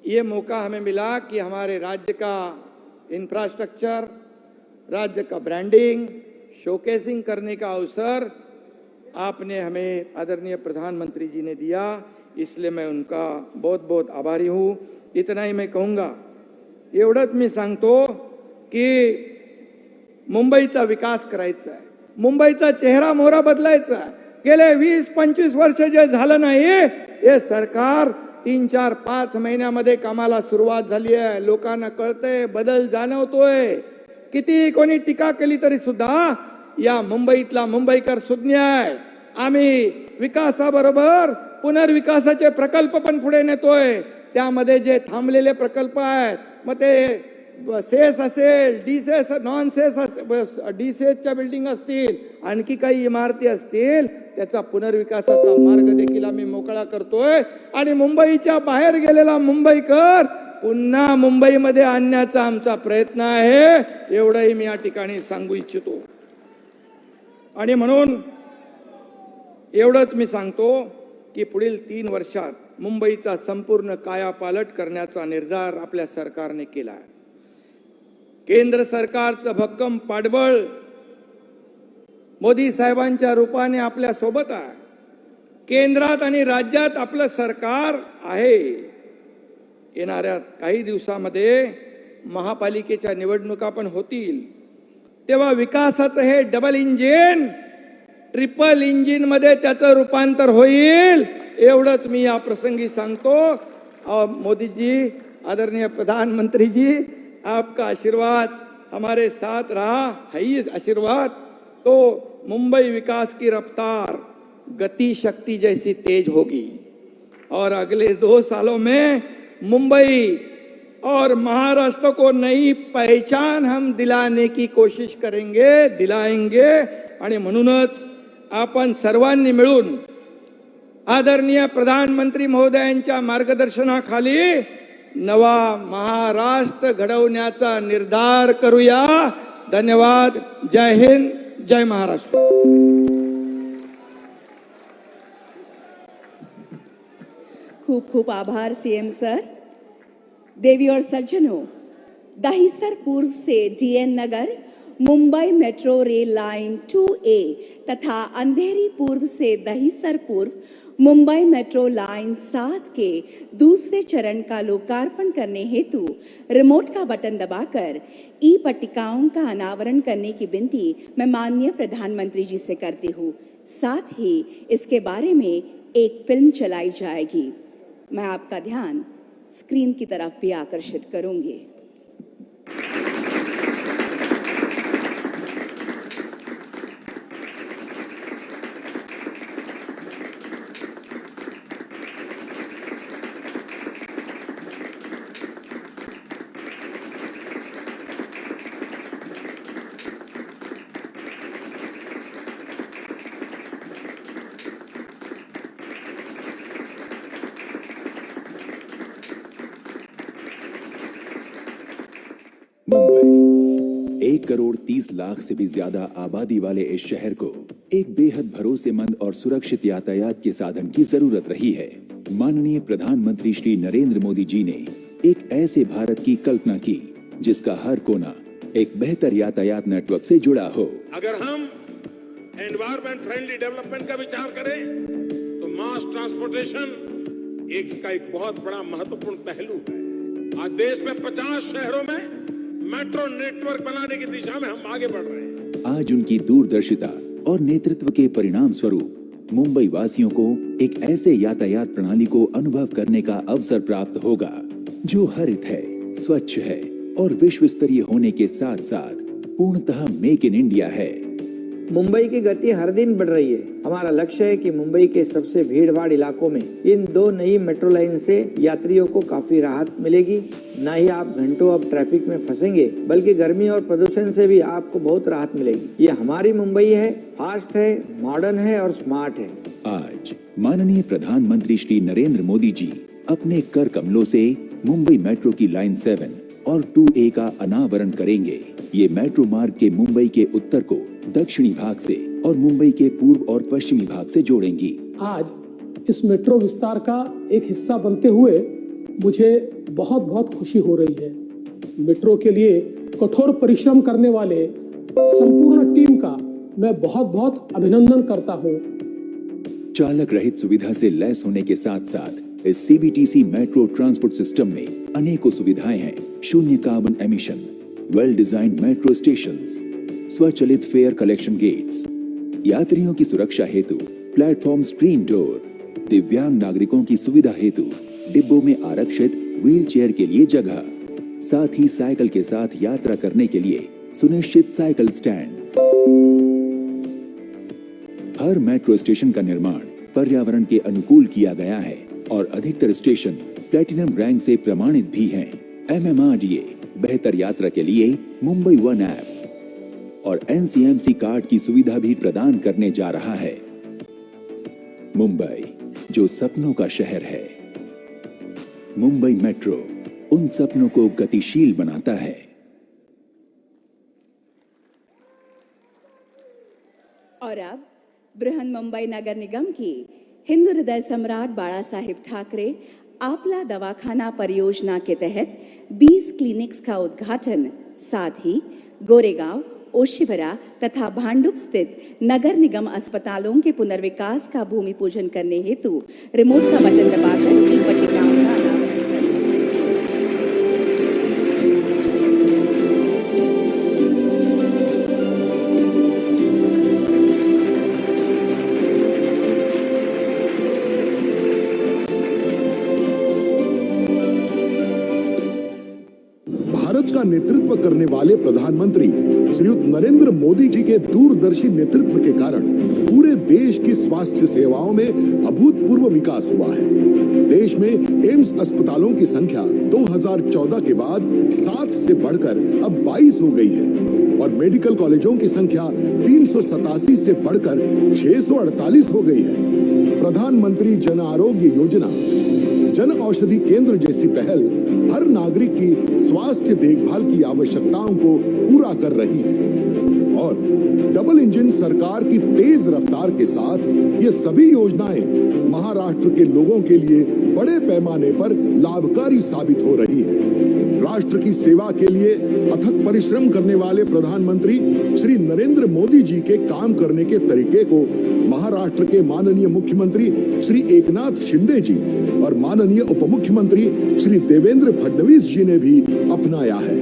ये मौका हमें मिला कि हमारे राज्य का इंफ्रास्ट्रक्चर, राज्य का ब्रांडिंग, शोकेसिंग करने का अवसर आपने हमें आदरणीय प्रधानमंत्री जी ने दिया। इसलिए मैं उनका बहुत बहुत आभारी हूं। इतना ही मैं कहूंगा, एवढंच मी सांगतो की मुंबईचा विकास करायचा आहे, मुंबईचा चेहरा मोहरा बदलायचा आहे। गेले 20-25 वर्ष जे झालं नाही, हे सरकार 3-4-5 महिन्यामध्ये कामाला सुरुवात झाली आहे। लोकांना कळतंय, बदल जाणवतोय। किती कोणी टीका केली तरी सुद्धा या मुंबईतला मुंबईकर सुज्ञ आहे। आम्ही विकासाबरोबर पुनर्विकासाचे प्रकल्प पण पुढे नेतोय। त्यामध्ये जे थांबलेले प्रकल्प आहेत, मग ते सेस असेल, डीसेस, नॉन सेस, डीसेसच्या बिल्डिंग असतील, आणखी काही इमारती असतील, त्याचा पुनर्विकासाचा मार्ग देखील आम्ही मोकळा करतोय। आणि मुंबईच्या बाहेर गेलेला मुंबईकर पुन्हा मुंबईमध्ये आणण्याचा आमचा प्रयत्न आहे। एवढंही मी या ठिकाणी सांगू इच्छितो। आणि म्हणून एवढंच मी सांगतो की पुढील 3 वर्षात मुंबईचा संपूर्ण कायापालट करण्याचा निर्धार आपल्या सरकारने केला आहे। केंद्र सरकारचं भक्कम पाठबळ मोदी साहेबांच्या रूपाने आपल्या सोबत आहे। केंद्रात आणि राज्यात आपलं सरकार आहे। येणाऱ्या काही दिवसामध्ये महापालिकेच्या निवडणुका पण होतील, तेव्हा विकासाचं हे डबल इंजिन, ट्रिपल इंजिन मध्ये त्याचं रूपांतर होईल। एवढंच मी या प्रसंगी सांगतो। मोदी जी, आदरणीय प्रधानमंत्री जी, आपका आशीर्वाद हमारे साथ रहा है। ये आशीर्वाद तो मुंबई विकास की रफ्तार, गति, शक्ति जैसी तेज होगी। और अगले 2 सालों में मुंबई और महाराष्ट्र को नई पहचान हम दिलाने की कोशिश करेंगे, दिलाएंगे। आणि म्हणूनच आपण सर्वांनी मिळून आदरणीय प्रधानमंत्री महोदयांच्या मार्गदर्शनाखाली नवा महाराष्ट्र घडवण्याचा निर्धार करूया। धन्यवाद। जय हिंद, जय महाराष्ट्र। खूब खूब आभार सीएम सर। देवी और सज्जनों, दहिसर पूर्व से DN Nagar, Mumbai metro rail line 2A तथा अंधेरी पूर्व से दहिसर पूर्व मुंबई मेट्रो लाइन 7 के दूसरे चरण का लोकार्पण करने हेतु रिमोट का बटन दबाकर ई पट्टिकाओं का अनावरण करने की विनती मैं माननीय प्रधानमंत्री जी से करती हूँ। साथ ही इसके बारे में एक फिल्म चलाई जाएगी। मैं आपका ध्यान स्क्रीन की तरफ भी आकर्षित करूंगी। मुंबई 1,30,00,000 से भी ज्यादा आबादी वाले इस शहर को एक बेहद भरोसेमंद और सुरक्षित यातायात के साधन की जरूरत रही है। माननीय प्रधानमंत्री श्री नरेंद्र मोदी जी ने एक ऐसे भारत की कल्पना की जिसका हर कोना एक बेहतर यातायात नेटवर्क से जुड़ा हो। अगर हम एनवायरमेंट फ्रेंडली डेवलपमेंट का विचार करें तो मास ट्रांसपोर्टेशन एक बहुत बड़ा महत्वपूर्ण पहलू है। आज देश में 50 शहरों में मेट्रो नेटवर्क बनाने की दिशा में हम आगे बढ़ रहे हैं। आज उनकी दूरदर्शिता और नेतृत्व के परिणाम स्वरूप मुंबई वासियों को एक ऐसे यातायात प्रणाली को अनुभव करने का अवसर प्राप्त होगा जो हरित है, स्वच्छ है और विश्व स्तरीय होने के साथ साथ पूर्णतः मेक इन इंडिया है। मुंबई की गति हर दिन बढ़ रही है। हमारा लक्ष्य है कि मुंबई के सबसे भीड़-भाड़ इलाकों में इन 2 नई मेट्रो लाइन से यात्रियों को काफी राहत मिलेगी। न ही आप घंटों अब ट्रैफिक में फंसेंगे, बल्कि गर्मी और प्रदूषण से भी आपको बहुत राहत मिलेगी। ये हमारी मुंबई है, फास्ट है, मॉडर्न है और स्मार्ट है। आज माननीय प्रधानमंत्री श्री नरेंद्र मोदी जी अपने कर कमलों से मुंबई मेट्रो की लाइन 7 और 2A का अनावरण करेंगे। ये मेट्रो मार्ग के मुंबई के उत्तर को दक्षिणी भाग से और मुंबई के पूर्व और पश्चिमी भाग से जोड़ेंगी। आज इस मेट्रो विस्तार का एक हिस्सा बनते हुए मुझे बहुत बहुत खुशी हो रही है। मेट्रो के लिए कठोर परिश्रम करने वाले संपूर्ण टीम का मैं बहुत बहुत अभिनंदन करता हूँ। चालक रहित सुविधा से लैस होने के साथ साथ इस CBTC मेट्रो ट्रांसपोर्ट सिस्टम में अनेकों सुविधाएं हैं। शून्य carbon emission, well designed metro stations, स्वचालित फेयर कलेक्शन गेट्स, यात्रियों की सुरक्षा हेतु प्लेटफॉर्म स्क्रीन डोर, दिव्यांग नागरिकों की सुविधा हेतु डिब्बों में आरक्षित व्हील चेयर के लिए जगह, साथ ही साइकिल के साथ यात्रा करने के लिए सुनिश्चित साइकिल स्टैंड। हर मेट्रो स्टेशन का निर्माण पर्यावरण के अनुकूल किया गया है और अधिकतर स्टेशन प्लेटिनम रैंक से प्रमाणित भी हैं। MMRDA बेहतर यात्रा के लिए मुंबई वन ऐप और NCMC कार्ड की सुविधा भी प्रदान करने जा रहा है। मुंबई जो सपनों का शहर है, मुंबई मेट्रो उन सपनों को गतिशील बनाता है। और अब बृहन मुंबई नगर निगम की हिंदू हृदय सम्राट बाला साहेब ठाकरे आपला दवाखाना परियोजना के तहत 20 क्लिनिक्स का उद्घाटन, साथ ही गोरेगांव, ओशिवरा तथा भांडुप स्थित नगर निगम अस्पतालों के पुनर्विकास का भूमि पूजन करने हेतु रिमोट का बटन दबाकर ई पट्टिकाओं का अनावरण करें। भारत का नेतृत्व करने वाले प्रधानमंत्री श्रीयुत नरेंद्र मोदी जी के दूरदर्शी नेतृत्व के कारण पूरे देश की स्वास्थ्य सेवाओं में अभूतपूर्व विकास हुआ है। देश में एम्स अस्पतालों की संख्या 2014 के बाद 7 से बढ़कर अब 22 हो गई है और मेडिकल कॉलेजों की संख्या 387 से बढ़कर 648 हो गई है। प्रधानमंत्री जन आरोग्य योजना, जन औषधि केंद्र जैसी पहल हर नागरिक की स्वास्थ्य देखभाल की आवश्यकताओं को पूरा कर रही है और डबल इंजन सरकार की तेज रफ्तार के साथ ये सभी योजनाएं महाराष्ट्र के लोगों के लिए बड़े पैमाने पर लाभकारी साबित हो रही है। राष्ट्र की सेवा के लिए अथक परिश्रम करने वाले प्रधानमंत्री श्री नरेंद्र मोदी जी के काम करने के तरीके को महाराष्ट्र के माननीय मुख्यमंत्री श्री एकनाथ शिंदे जी और माननीय उपमुख्यमंत्री श्री देवेंद्र फडणवीस जी ने भी अपनाया है।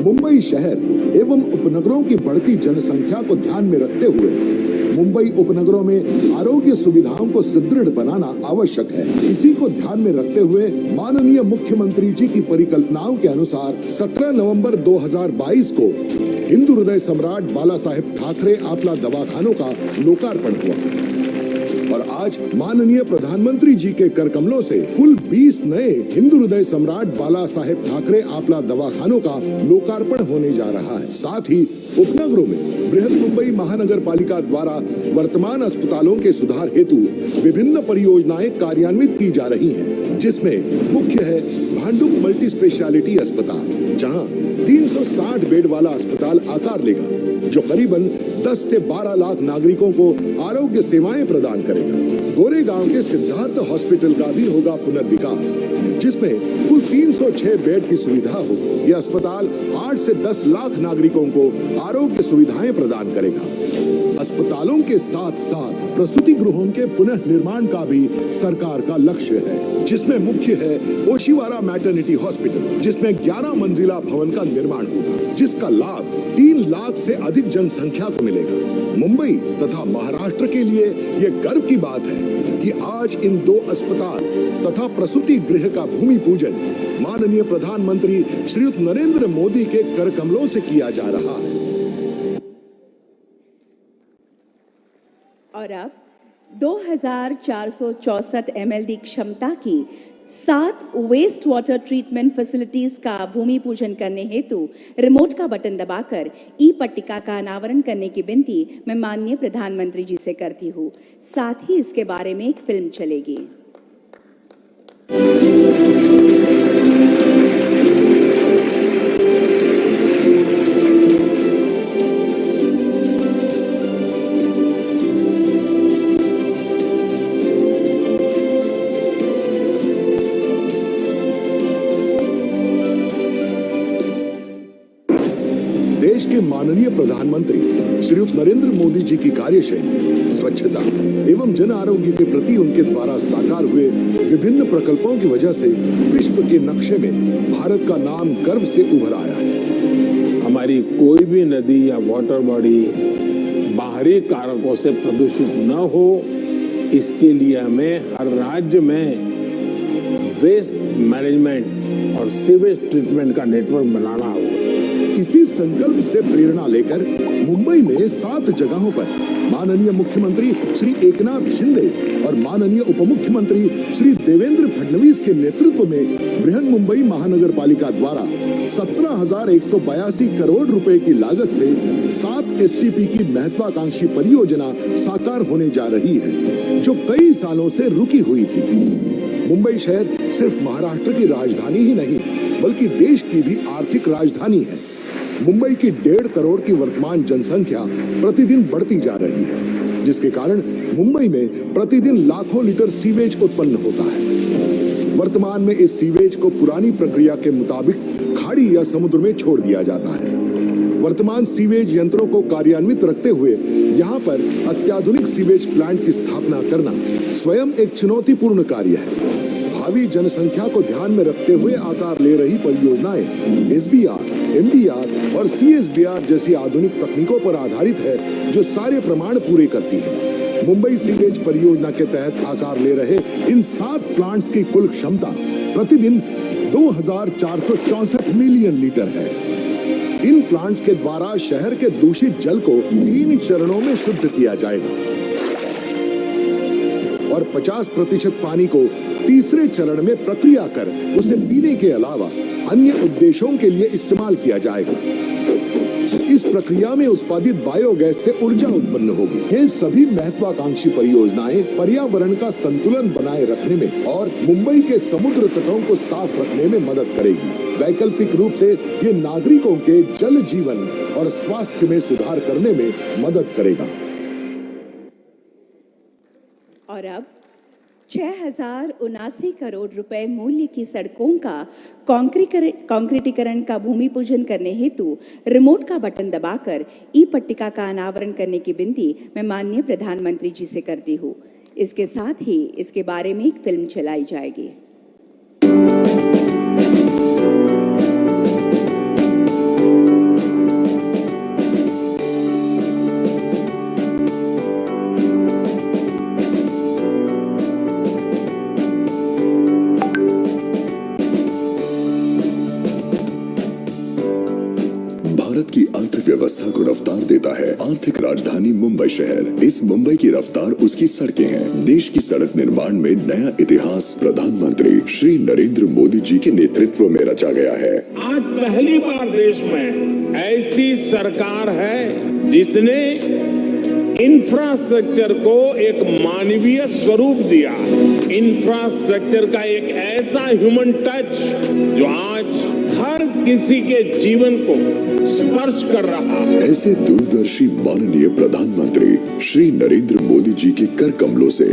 मुंबई शहर एवं उपनगरों की बढ़ती जनसंख्या को ध्यान में रखते हुए मुंबई उपनगरों में आरोग्य सुविधाओं को सुदृढ़ बनाना आवश्यक है। इसी को ध्यान में रखते हुए माननीय मुख्यमंत्री जी की परिकल्पनाओं के अनुसार 17 नवंबर 2022 को हिंदू हृदय सम्राट बाला साहेब ठाकरे आपला दवाखानों का लोकार्पण हुआ और आज माननीय प्रधानमंत्री जी के कर कमलों से कुल 20 नए हिंदू हृदय सम्राट बाला साहेब ठाकरे आपला दवाखानों का लोकार्पण होने जा रहा है। साथ ही उपनगरों में बृहद मुंबई महानगर पालिका द्वारा वर्तमान अस्पतालों के सुधार हेतु विभिन्न परियोजनाएं कार्यान्वित की जा रही हैं, जिसमें मुख्य है भांडुप मल्टी स्पेशलिटी अस्पताल, जहां 360 बेड वाला अस्पताल आकार लेगा, जो करीबन 10 से 12 लाख नागरिकों को आरोग्य सेवाएं प्रदान करेगा। गोरेगांव के सिद्धार्थ हॉस्पिटल का भी होगा पुनर्विकास, जिसमें कुल 306 बेड की सुविधा होगी। यह अस्पताल 8 से 10 लाख नागरिकों को आरोग्य सुविधाएं प्रदान करेगा। अस्पतालों के साथ साथ प्रसूति गृहों के पुनः निर्माण का भी सरकार का लक्ष्य है, जिसमें मुख्य है ओशिवारा मैटरनिटी हॉस्पिटल, जिसमें 11 मंजिला भवन का निर्माण होगा, जिसका लाभ 3 लाख से अधिक जनसंख्या को मिलेगा। मुंबई तथा महाराष्ट्र के लिए यह गर्व की बात है कि आज इन 2 अस्पताल तथा प्रसूति गृह का भूमि पूजन माननीय प्रधानमंत्री श्रीयुत नरेंद्र मोदी के कर कमलों से किया जा रहा है। और अब 2464 MLD क्षमता की 7 वेस्ट वाटर ट्रीटमेंट फैसिलिटीज का भूमि पूजन करने हेतु रिमोट का बटन दबाकर ई पट्टिका का अनावरण करने की विनती मैं माननीय प्रधानमंत्री जी से करती हूँ। साथ ही इसके बारे में एक फिल्म चलेगी। देश के माननीय प्रधानमंत्री श्रीयुत नरेंद्र मोदी जी की कार्यशैली, स्वच्छता एवं जन आरोग्य के प्रति उनके द्वारा साकार हुए विभिन्न प्रकल्पों की वजह से विश्व के नक्शे में भारत का नाम गर्व से उभर आया है। हमारी कोई भी नदी या वाटर बॉडी बाहरी कारकों से प्रदूषित न हो, इसके लिए हमें हर राज्य में वेस्ट मैनेजमेंट और सीवेज ट्रीटमेंट का नेटवर्क बनाना होगा। इसी संकल्प से प्रेरणा लेकर मुंबई में 7 जगहों पर माननीय मुख्यमंत्री श्री एकनाथ शिंदे और माननीय उपमुख्यमंत्री श्री देवेंद्र फडणवीस के नेतृत्व में बृहद मुंबई महानगर पालिका द्वारा 17,182 करोड़ रुपए की लागत से 7 STP की महत्वाकांक्षी परियोजना साकार होने जा रही है, जो कई सालों से रुकी हुई थी। मुंबई शहर सिर्फ महाराष्ट्र की राजधानी ही नहीं, बल्कि देश की भी आर्थिक राजधानी है। मुंबई की 1.5 करोड़ की वर्तमान जनसंख्या प्रतिदिन बढ़ती जा रही है, जिसके कारण मुंबई में प्रतिदिन लाखों लीटर सीवेज उत्पन्न होता है। वर्तमान में इस सीवेज को पुरानी प्रक्रिया के मुताबिक खाड़ी या समुद्र में छोड़ दिया जाता है। वर्तमान सीवेज यंत्रों को कार्यान्वित रखते हुए यहाँ पर अत्याधुनिक सीवेज प्लांट की स्थापना करना स्वयं एक चुनौतीपूर्ण कार्य है। भावी जनसंख्या को ध्यान में रखते हुए आकार ले रही परियोजनाएं SBR, MDR और CSBR जैसी आधुनिक तकनीकों पर आधारित है, जो सारे प्रमाण पूरे करती है। मुंबई सीवेज परियोजना के तहत आकार ले रहे इन 7 प्लांट्स की कुल क्षमता प्रतिदिन 2,464 मिलियन लीटर है। इन प्लांट्स के द्वारा शहर के दूषित जल को 3 चरणों में शुद्ध किया जाएगा और 50% पानी को तीसरे चरण में प्रक्रिया कर उसे पीने के अलावा अन्य उद्देश्यों के लिए इस्तेमाल किया जाएगा। इस प्रक्रिया में उत्पादित बायोगैस से ऊर्जा उत्पन्न होगी। ये सभी महत्वाकांक्षी परियोजनाएं पर्यावरण का संतुलन बनाए रखने में और मुंबई के समुद्र तटों को साफ रखने में मदद करेगी। वैकल्पिक रूप से ये नागरिकों के जल जीवन और स्वास्थ्य में सुधार करने में मदद करेगा। और अब 6,079 करोड़ रुपए मूल्य की सड़कों का कंक्रीटीकरण का भूमि पूजन करने हेतु रिमोट का बटन दबाकर ई पट्टिका का अनावरण करने की विनती मैं माननीय प्रधानमंत्री जी से करती हूँ। इसके साथ ही इसके बारे में एक फिल्म चलाई जाएगी। भारत की अर्थव्यवस्था को रफ्तार देता है आर्थिक राजधानी मुंबई शहर। इस मुंबई की रफ्तार उसकी सड़कें हैं। देश की सड़क निर्माण में नया इतिहास प्रधानमंत्री श्री नरेंद्र मोदी जी के नेतृत्व में रचा गया है। आज पहली बार देश में ऐसी सरकार है जिसने इंफ्रास्ट्रक्चर को एक मानवीय स्वरूप दिया। इंफ्रास्ट्रक्चर का एक ऐसा ह्यूमन टच जो आज हर किसी के जीवन को स्पर्श कर रहा है। ऐसे दूरदर्शी माननीय प्रधानमंत्री श्री नरेंद्र मोदी जी के कर कमलों से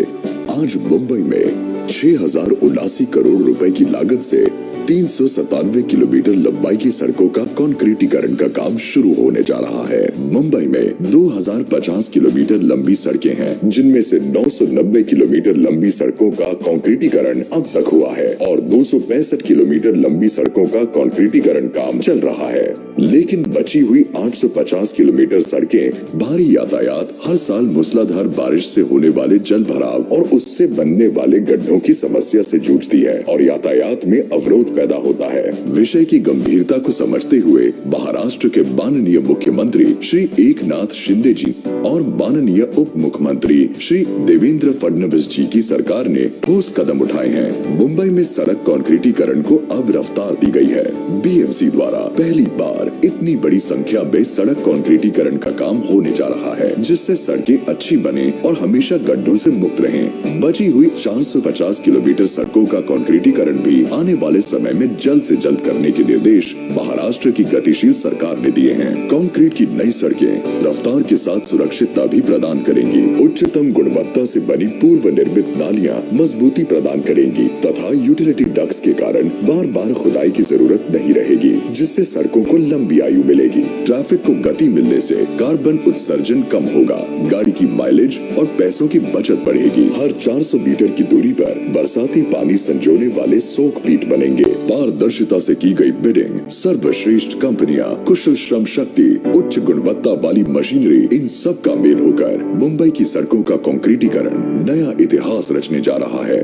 आज मुंबई में 6,079 करोड़ रुपए की लागत से 397 किलोमीटर लंबाई की सड़कों का कंक्रीटीकरण का काम शुरू होने जा रहा है। मुंबई में 2050 किलोमीटर लंबी सड़कें हैं, जिनमें से 990 किलोमीटर लंबी सड़कों का कंक्रीटीकरण अब तक हुआ है और 265 किलोमीटर लंबी सड़कों का कंक्रीटीकरण काम चल रहा है। लेकिन बची हुई 850 किलोमीटर सड़कें भारी यातायात, हर साल मूसलाधार बारिश से होने वाले जल भराव और उससे बनने वाले गड्ढों की समस्या से जूझती है और यातायात में अवरोध पैदा होता है। विषय की गंभीरता को समझते हुए महाराष्ट्र के माननीय मुख्यमंत्री श्री एकनाथ शिंदे जी और माननीय उप मुख्यमंत्री श्री देवेंद्र फडणवीस जी की सरकार ने ठोस कदम उठाए हैं। मुंबई में सड़क कंक्रीटीकरण को अब रफ्तार दी गई है। बीएमसी द्वारा पहली बार इतनी बड़ी संख्या में सड़क कंक्रीटीकरण का काम होने जा रहा है, जिससे सड़कें अच्छी बने और हमेशा गड्ढों से मुक्त रहें। बची हुई 450 किलोमीटर सड़कों का कंक्रीटीकरण भी आने वाले समय में जल्द से जल्द करने के निर्देश महाराष्ट्र की गतिशील सरकार ने दिए हैं। कंक्रीट की नई सड़कें रफ्तार के साथ सुरक्षितता भी प्रदान करेंगी। उच्चतम गुणवत्ता से बनी पूर्व निर्मित नालियां मजबूती प्रदान करेंगी तथा यूटिलिटी डक्ट्स के कारण बार बार खुदाई की जरूरत नहीं रहेगी, जिससे सड़कों को लंबी आयु मिलेगी। ट्रैफिक को गति मिलने से कार्बन उत्सर्जन कम होगा, गाड़ी की माइलेज और पैसों की बचत बढ़ेगी। हर 400 मीटर की दूरी पर बरसाती पानी संजोने वाले सोक पीट बनेंगे। पारदर्शिता से की गई बिडिंग, सर्वश्रेष्ठ कंपनियां, कुशल श्रम शक्ति, उच्च गुणवत्ता वाली मशीनरी, इन सब का मेल होकर मुंबई की सड़कों का कंक्रीटीकरण नया इतिहास रचने जा रहा है।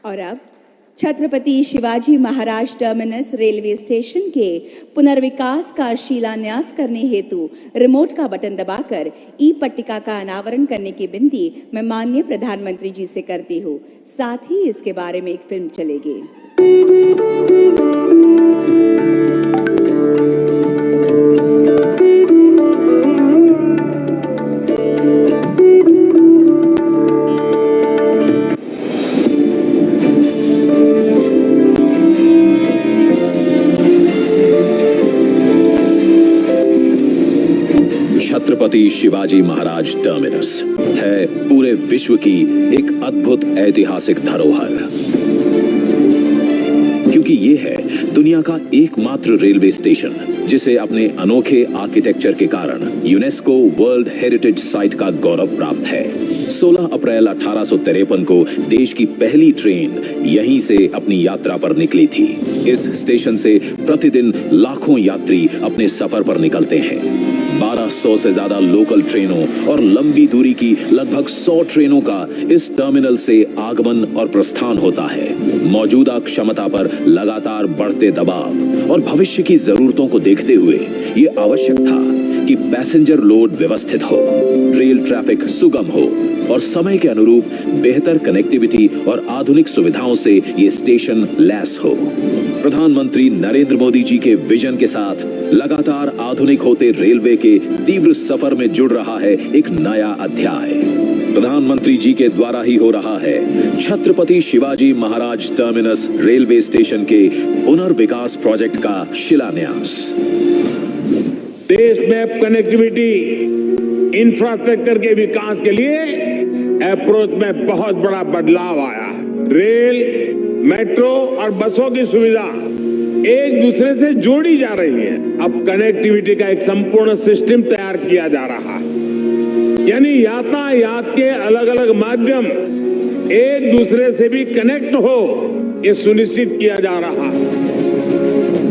और अब Chhatrapati Shivaji Maharaj terminus railway station के पुनर्विकास का शिलान्यास करने हेतु रिमोट का बटन दबाकर ई पट्टिका का अनावरण करने की विनती मैं माननीय प्रधानमंत्री जी से करती हूँ। साथ ही इसके बारे में एक फिल्म चलेगी। छत्रपति शिवाजी महाराज टर्मिनस है पूरे विश्व की एक अद्भुत ऐतिहासिक धरोहर, क्योंकि ये है दुनिया का एकमात्र रेलवे स्टेशन जिसे अपने अनोखे आर्किटेक्चर के कारण यूनेस्को वर्ल्ड हेरिटेज साइट का गौरव प्राप्त है। 16 अप्रैल 1853 को देश की पहली ट्रेन यहीं से अपनी यात्रा पर निकली थी। इस स्टेशन से प्रतिदिन लाखों यात्री अपने सफर पर निकलते हैं। 1200 से ज्यादा लोकल ट्रेनों और लंबी दूरी की लगभग 100 ट्रेनों का इस टर्मिनल से आगमन और प्रस्थान होता है। मौजूदा क्षमता पर लगातार बढ़ते दबाव और भविष्य की जरूरतों को देखते हुए ये आवश्यक था कि पैसेंजर लोड व्यवस्थित हो, रेल ट्रैफिक सुगम हो और समय के अनुरूप बेहतर कनेक्टिविटी और आधुनिक सुविधाओं से ये स्टेशन लैस हो। प्रधानमंत्री नरेंद्र मोदी जी के विजन के साथ लगातार आधुनिक होते रेलवे के तीव्र सफर में जुड़ रहा है एक नया अध्याय। प्रधानमंत्री जी के द्वारा ही हो रहा है Chhatrapati Shivaji Maharaj terminus railway station के पुनर्विकास प्रोजेक्ट का शिलान्यास। देश में कनेक्टिविटी इंफ्रास्ट्रक्चर के विकास के लिए अप्रोच में बहुत बड़ा बदलाव आया है। रेल, मेट्रो और बसों की सुविधा एक दूसरे से जोड़ी जा रही है। अब कनेक्टिविटी का एक संपूर्ण सिस्टम तैयार किया जा रहा है, यानी यातायात के अलग अलग माध्यम एक दूसरे से भी कनेक्ट हो, ये सुनिश्चित किया जा रहा है।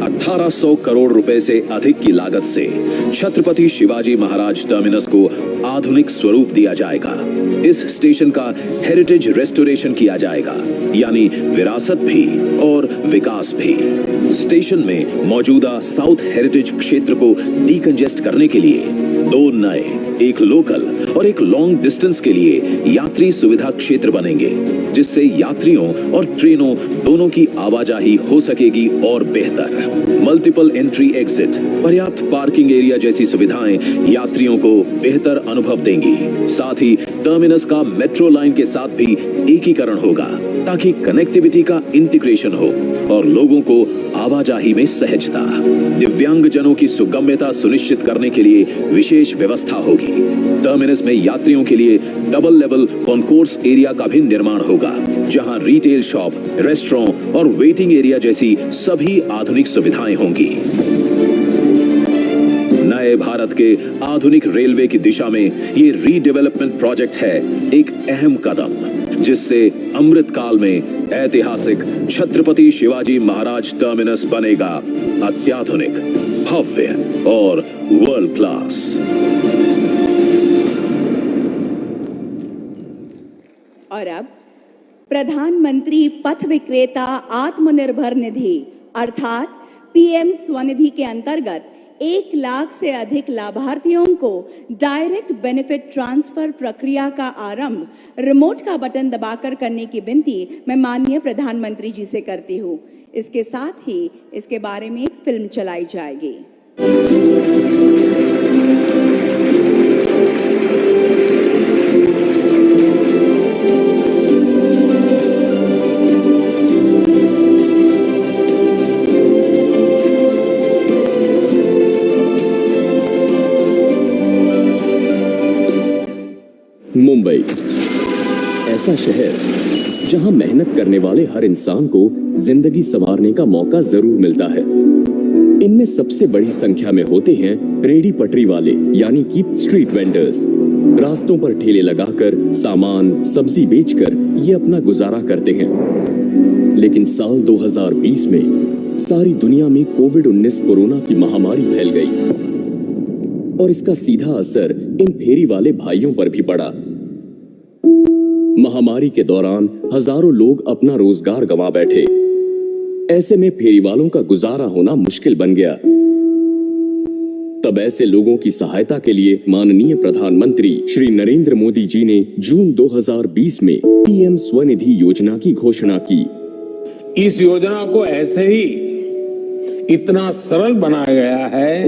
1800 करोड़ रुपए से अधिक की लागत से छत्रपति शिवाजी महाराज टर्मिनस को आधुनिक स्वरूप दिया जाएगा। इस स्टेशन का हेरिटेज रेस्टोरेशन किया जाएगा, यानी विरासत भी और विकास भी। स्टेशन में मौजूदा साउथ हेरिटेज क्षेत्र को डीकंजेस्ट करने के लिए 2 नए, एक लोकल और एक लॉन्ग डिस्टेंस के लिए यात्री सुविधा क्षेत्र बनेंगे, जिससे यात्रियों और ट्रेनों दोनों की आवाजाही हो सकेगी और बेहतर। मल्टीपल एंट्री एग्जिट, पर्याप्त पार्किंग एरिया जैसी सुविधाएं यात्रियों को बेहतर अनुभव देंगी। साथ ही टर्मिनस का मेट्रो लाइन के साथ भी एकीकरण होगा, ताकि कनेक्टिविटी का इंटीग्रेशन हो और लोगों को आवाजाही में सहजता। दिव्यांगजनों की सुगम्यता सुनिश्चित करने के लिए विशेष व्यवस्था होगी। टर्मिनस में यात्रियों के लिए डबल लेवल कॉन्कोर्स एरिया का भी निर्माण होगा, जहां रिटेल शॉप, रेस्टोरेंट और वेटिंग एरिया जैसी सभी आधुनिक सुविधाएं होंगी। नए भारत के आधुनिक रेलवे की दिशा में ये रीडेवलपमेंट प्रोजेक्ट है एक अहम कदम, जिससे अमृत काल में ऐतिहासिक छत्रपति शिवाजी महाराज टर्मिनस बनेगा अत्याधुनिक, भव्य और वर्ल्ड क्लास। और अब प्रधानमंत्री पथ विक्रेता आत्मनिर्भर निधि अर्थात पीएम स्वनिधि के अंतर्गत 1 लाख से अधिक लाभार्थियों को डायरेक्ट बेनिफिट ट्रांसफर प्रक्रिया का आरंभ रिमोट का बटन दबाकर करने की विनती मैं माननीय प्रधानमंत्री जी से करती हूँ। इसके साथ ही इसके बारे में एक फिल्म चलाई जाएगी। मुंबई ऐसा शहर जहां मेहनत करने वाले हर इंसान को जिंदगी संवारने का मौका जरूर मिलता है। इनमें सबसे बड़ी संख्या में होते हैं रेडी पटरी वाले, यानी कि स्ट्रीट वेंडर्स। रास्तों पर ठेले लगाकर सामान, सब्जी बेचकर ये अपना गुजारा करते हैं। लेकिन साल 2020 में सारी दुनिया में कोविड-19 कोरोना की महामारी फैल गई और इसका सीधा असर इन फेरी वाले भाइयों पर भी पड़ा। महामारी के दौरान हजारों लोग अपना रोजगार गंवा बैठे। ऐसे में फेरी वालों का गुजारा होना मुश्किल बन गया। तब ऐसे लोगों की सहायता के लिए माननीय प्रधानमंत्री श्री नरेंद्र मोदी जी ने जून 2020 में पीएम स्वनिधि योजना की घोषणा की। इस योजना को ऐसे ही इतना सरल बनाया गया है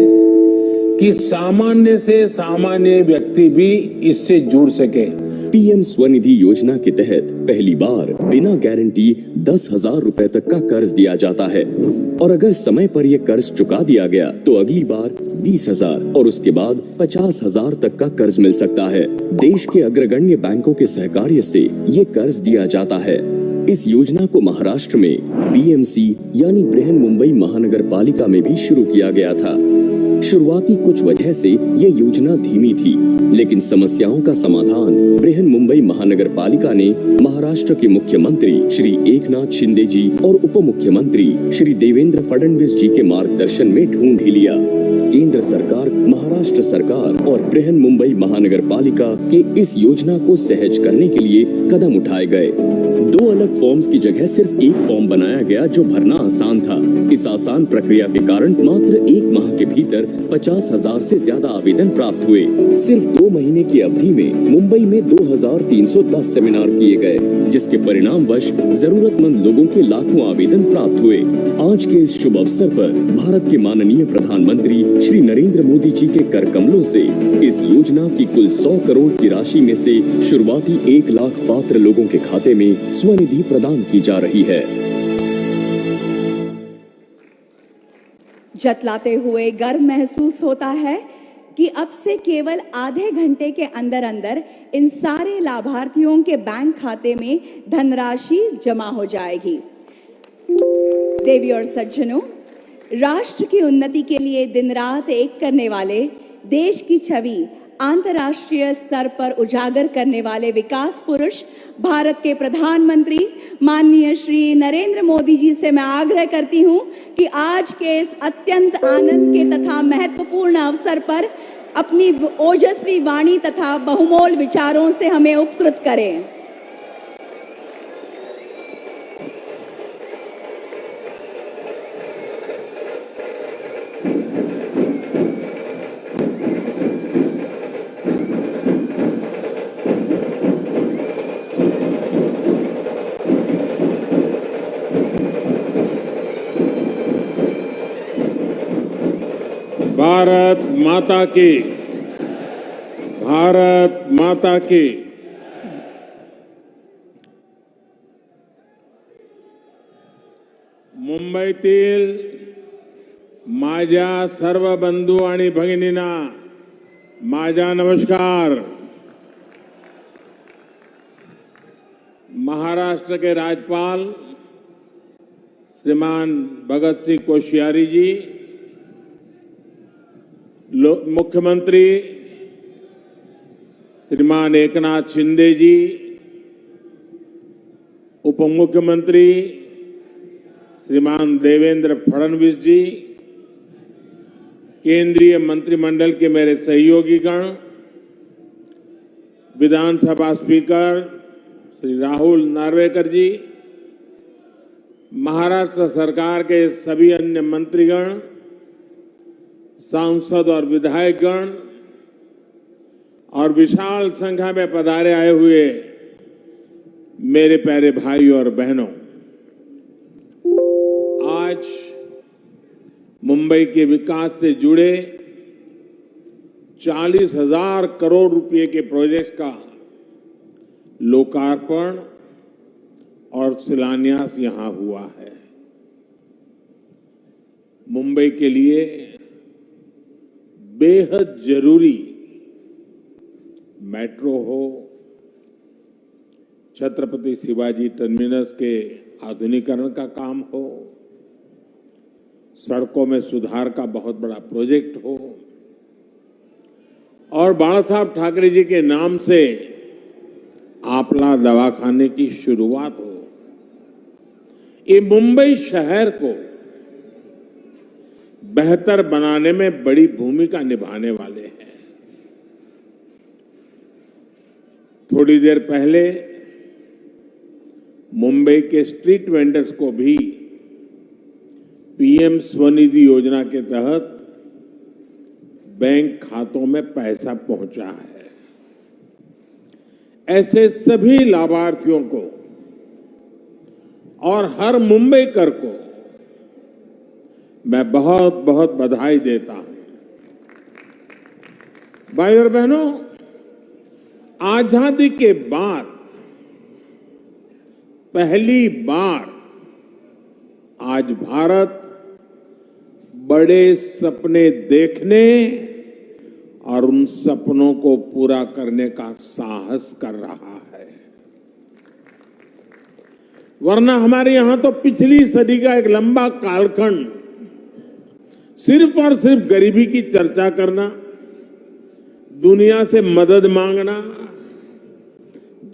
कि सामान्य से सामान्य व्यक्ति भी इससे जुड़ सके। पीएम स्वनिधि योजना के तहत पहली बार बिना गारंटी 10,000 रुपए तक का कर्ज दिया जाता है और अगर समय पर यह कर्ज चुका दिया गया तो अगली बार 20,000 और उसके बाद 50,000 तक का कर्ज मिल सकता है। देश के अग्रगण्य बैंकों के सहकार्य से ये कर्ज दिया जाता है। इस योजना को महाराष्ट्र में बीएमसी यानी बृहन मुंबई महानगर पालिका में भी शुरू किया गया था। शुरुआती कुछ वजह से ये योजना धीमी थी, लेकिन समस्याओं का समाधान बृहन मुंबई महानगर पालिका ने महाराष्ट्र के मुख्यमंत्री श्री एकनाथ शिंदे जी और उप मुख्यमंत्री श्री देवेंद्र फडणवीस जी के मार्गदर्शन में ढूंढ ही लिया। केंद्र सरकार, महाराष्ट्र सरकार और बृहन मुंबई महानगर पालिका के इस योजना को सहज करने के लिए कदम उठाए गए। 2 अलग फॉर्म्स की जगह सिर्फ एक फॉर्म बनाया गया जो भरना आसान था। इस आसान प्रक्रिया के कारण मात्र 1 माह के भीतर 50,000 से ज्यादा आवेदन प्राप्त हुए। सिर्फ 2 महीने की अवधि में मुंबई में 2,310 सेमिनार किए गए, जिसके परिणामवश जरूरतमंद लोगों के लाखों आवेदन प्राप्त हुए। आज के इस शुभ अवसर पर भारत के माननीय प्रधानमंत्री श्री नरेंद्र मोदी जी के कर कमलों से इस योजना की कुल 100 करोड़ की राशि में से शुरुआती 1 लाख पात्र लोगों के खाते में स्वनिधि प्रदान की जा रही है। जतलाते हुए गर्व महसूस होता है कि अब से केवल आधे घंटे के अंदर अंदर इन सारे लाभार्थियों के बैंक खाते में धनराशि जमा हो जाएगी। देवी और सज्जनों, राष्ट्र की उन्नति के लिए दिन रात एक करने वाले, देश की छवि अंतर्राष्ट्रीय स्तर पर उजागर करने वाले विकास पुरुष भारत के प्रधानमंत्री माननीय श्री नरेंद्र मोदी जी से मैं आग्रह करती हूं कि आज के इस अत्यंत आनंद के तथा महत्वपूर्ण अवसर पर अपनी ओजस्वी वाणी तथा बहुमोल विचारों से हमें उपकृत करें। भारत माता की, भारत माता की। मुंबईतील माझ्या सर्व बंधू आणि भगिनींना माझा नमस्कार। महाराष्ट्र के राज्यपाल श्रीमान भगत सिंह कोश्यारी जी, मुख्यमंत्री श्रीमान एकनाथ शिंदे जी, उप मुख्यमंत्री श्रीमान देवेंद्र फडणवीस जी, केंद्रीय मंत्रिमंडल के मेरे सहयोगीगण, विधानसभा स्पीकर श्री राहुल नार्वेकर जी, महाराष्ट्र सरकार के सभी अन्य मंत्रीगण, सांसद और विधायकगण और विशाल संख्या में पधारे आए हुए मेरे प्यारे भाई और बहनों, आज मुंबई के विकास से जुड़े 40,000 करोड़ रुपए के प्रोजेक्ट्स का लोकार्पण और शिलान्यास यहां हुआ है। मुंबई के लिए बेहद जरूरी मेट्रो हो, छत्रपति शिवाजी टर्मिनस के आधुनिकीकरण का काम हो, सड़कों में सुधार का बहुत बड़ा प्रोजेक्ट हो और बाला साहब ठाकरे जी के नाम से आपला दवाखाने की शुरुआत हो, ये मुंबई शहर को बेहतर बनाने में बड़ी भूमिका निभाने वाले हैं। थोड़ी देर पहले मुंबई के स्ट्रीट वेंडर्स को भी पीएम स्वनिधि योजना के तहत बैंक खातों में पैसा पहुंचा है। ऐसे सभी लाभार्थियों को और हर मुंबईकर को मैं बहुत बहुत बधाई देता हूं। भाई और बहनों, आजादी के बाद पहली बार आज भारत बड़े सपने देखने और उन सपनों को पूरा करने का साहस कर रहा है। वरना हमारे यहां तो पिछली सदी का एक लंबा कालखंड सिर्फ और सिर्फ गरीबी की चर्चा करना, दुनिया से मदद मांगना,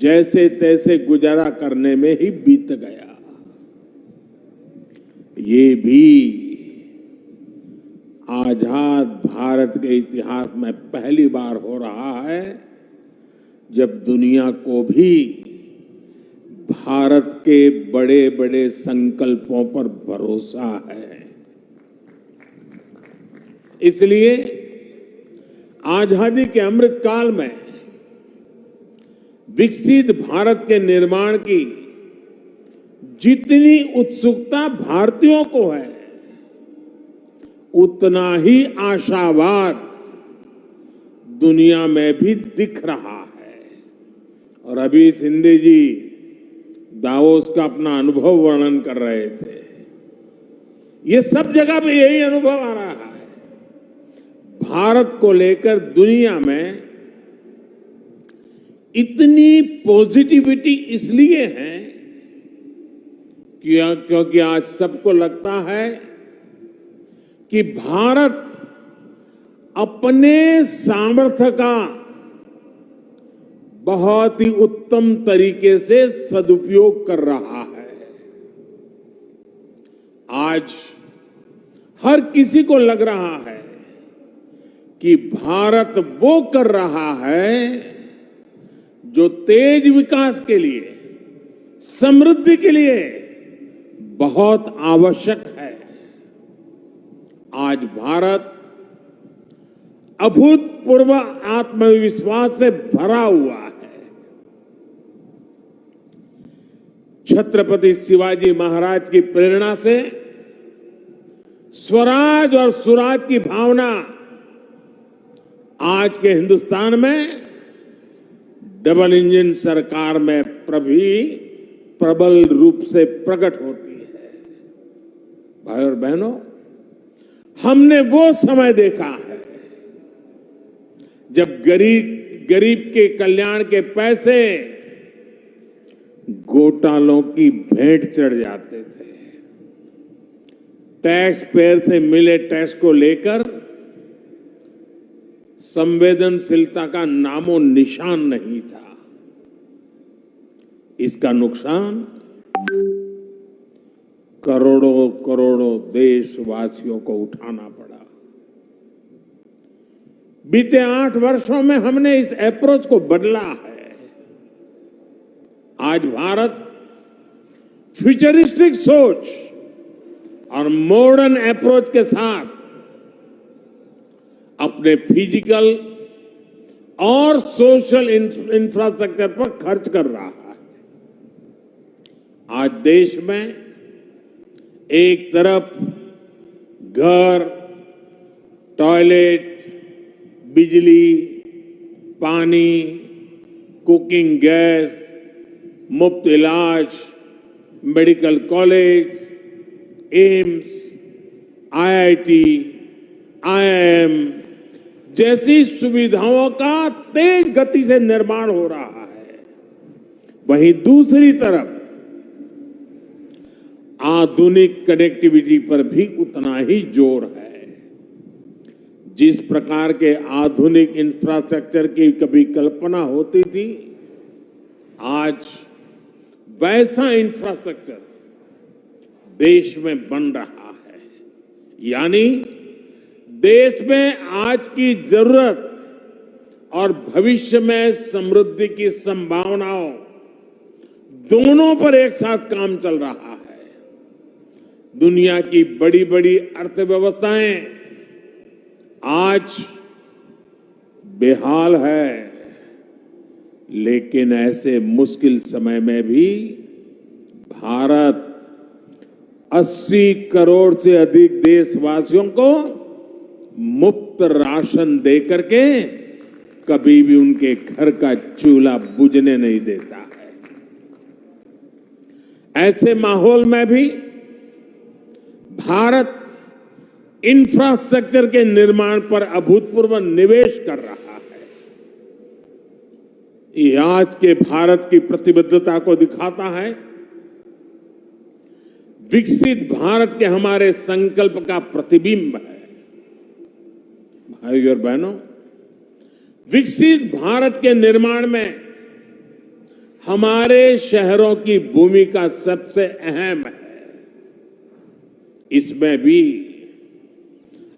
जैसे तैसे गुजारा करने में ही बीत गया। ये भी आजाद भारत के इतिहास में पहली बार हो रहा है जब दुनिया को भी भारत के बड़े बड़े संकल्पों पर भरोसा है। इसलिए आजादी के अमृत काल में विकसित भारत के निर्माण की जितनी उत्सुकता भारतीयों को है, उतना ही आशावाद दुनिया में भी दिख रहा है। और अभी शिंदे जी दावोस का अपना अनुभव वर्णन कर रहे थे। ये सब जगह पे यही अनुभव आ रहा है। भारत को लेकर दुनिया में इतनी पॉजिटिविटी इसलिए है क्योंकि आज सबको लगता है कि भारत अपने सामर्थ्य का बहुत ही उत्तम तरीके से सदुपयोग कर रहा है। आज हर किसी को लग रहा है कि भारत वो कर रहा है जो तेज विकास के लिए, समृद्धि के लिए बहुत आवश्यक है। आज भारत अभूतपूर्व आत्मविश्वास से भरा हुआ है। छत्रपति शिवाजी महाराज की प्रेरणा से स्वराज और सुराज की भावना आज के हिंदुस्तान में डबल इंजन सरकार में प्रबल रूप से प्रकट होती है। भाई और बहनों, हमने वो समय देखा है जब गरीब के कल्याण के पैसे घोटालों की भेंट चढ़ जाते थे। टैक्स पेयर से मिले टैक्स को लेकर संवेदनशीलता का नामो निशान नहीं था। इसका नुकसान करोड़ों करोड़ों देशवासियों को उठाना पड़ा। बीते 8 वर्षों में हमने इस अप्रोच को बदला है। आज भारत फ्यूचरिस्टिक सोच और मॉडर्न अप्रोच के साथ अपने फिजिकल और सोशल इंफ्रास्ट्रक्चर पर खर्च कर रहा है। आज देश में एक तरफ घर, टॉयलेट, बिजली, पानी, कुकिंग गैस, मुफ्त इलाज, medical college, AIIMS, IIT, IIM जैसी सुविधाओं का तेज गति से निर्माण हो रहा है। वहीं दूसरी तरफ आधुनिक कनेक्टिविटी पर भी उतना ही जोर है। जिस प्रकार के आधुनिक इंफ्रास्ट्रक्चर की कभी कल्पना होती थी, आज वैसा इंफ्रास्ट्रक्चर देश में बन रहा है। यानी देश में आज की जरूरत और भविष्य में समृद्धि की संभावनाओं दोनों पर एक साथ काम चल रहा है। दुनिया की बड़ी बड़ी अर्थव्यवस्थाएं आज बेहाल है, लेकिन ऐसे मुश्किल समय में भी भारत 80 करोड़ से अधिक देशवासियों को मुफ्त राशन देकर के कभी भी उनके घर का चूल्हा बुझने नहीं देता है। ऐसे माहौल में भी भारत इंफ्रास्ट्रक्चर के निर्माण पर अभूतपूर्व निवेश कर रहा है। ये आज के भारत की प्रतिबद्धता को दिखाता है। विकसित भारत के हमारे संकल्प का प्रतिबिंब है। भाई और बहनों, विकसित भारत के निर्माण में हमारे शहरों की भूमिका सबसे अहम है। इसमें भी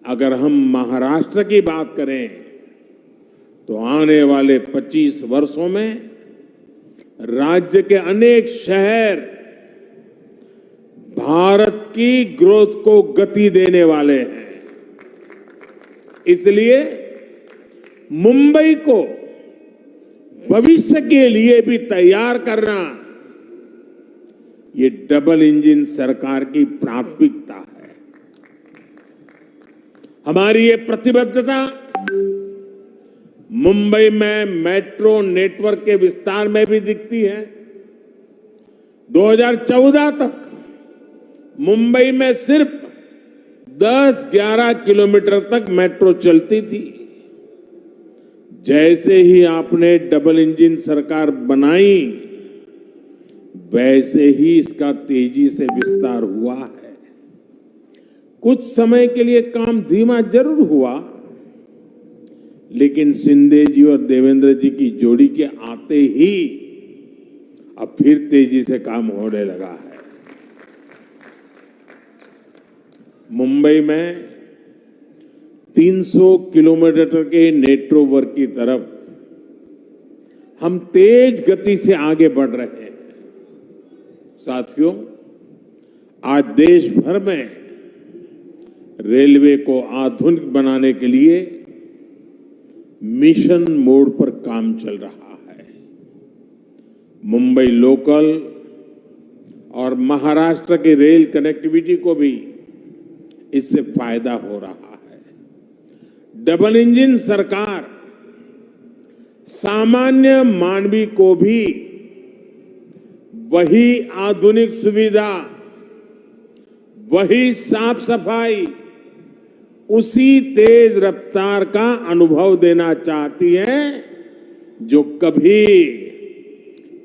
अगर हम महाराष्ट्र की बात करें तो आने वाले 25 वर्षों में राज्य के अनेक शहर भारत की ग्रोथ को गति देने वाले हैं। इसलिए मुंबई को भविष्य के लिए भी तैयार करना ये डबल इंजन सरकार की प्राथमिकता है। हमारी ये प्रतिबद्धता मुंबई में मेट्रो नेटवर्क के विस्तार में भी दिखती है। 2014 तक मुंबई में सिर्फ 10-11 किलोमीटर तक मेट्रो चलती थी। जैसे ही आपने डबल इंजन सरकार बनाई, वैसे ही इसका तेजी से विस्तार हुआ है। कुछ समय के लिए काम धीमा जरूर हुआ, लेकिन शिंदे जी और देवेंद्र जी की जोड़ी के आते ही अब फिर तेजी से काम होने लगा है। मुंबई में 300 किलोमीटर के नेटवर्क की तरफ हम तेज गति से आगे बढ़ रहे हैं। साथियों, आज देश भर में रेलवे को आधुनिक बनाने के लिए मिशन मोड पर काम चल रहा है। मुंबई लोकल और महाराष्ट्र की रेल कनेक्टिविटी को भी इससे फायदा हो रहा है। डबल इंजन सरकार सामान्य मानवी को भी वही आधुनिक सुविधा, वही साफ सफाई, उसी तेज रफ्तार का अनुभव देना चाहती है जो कभी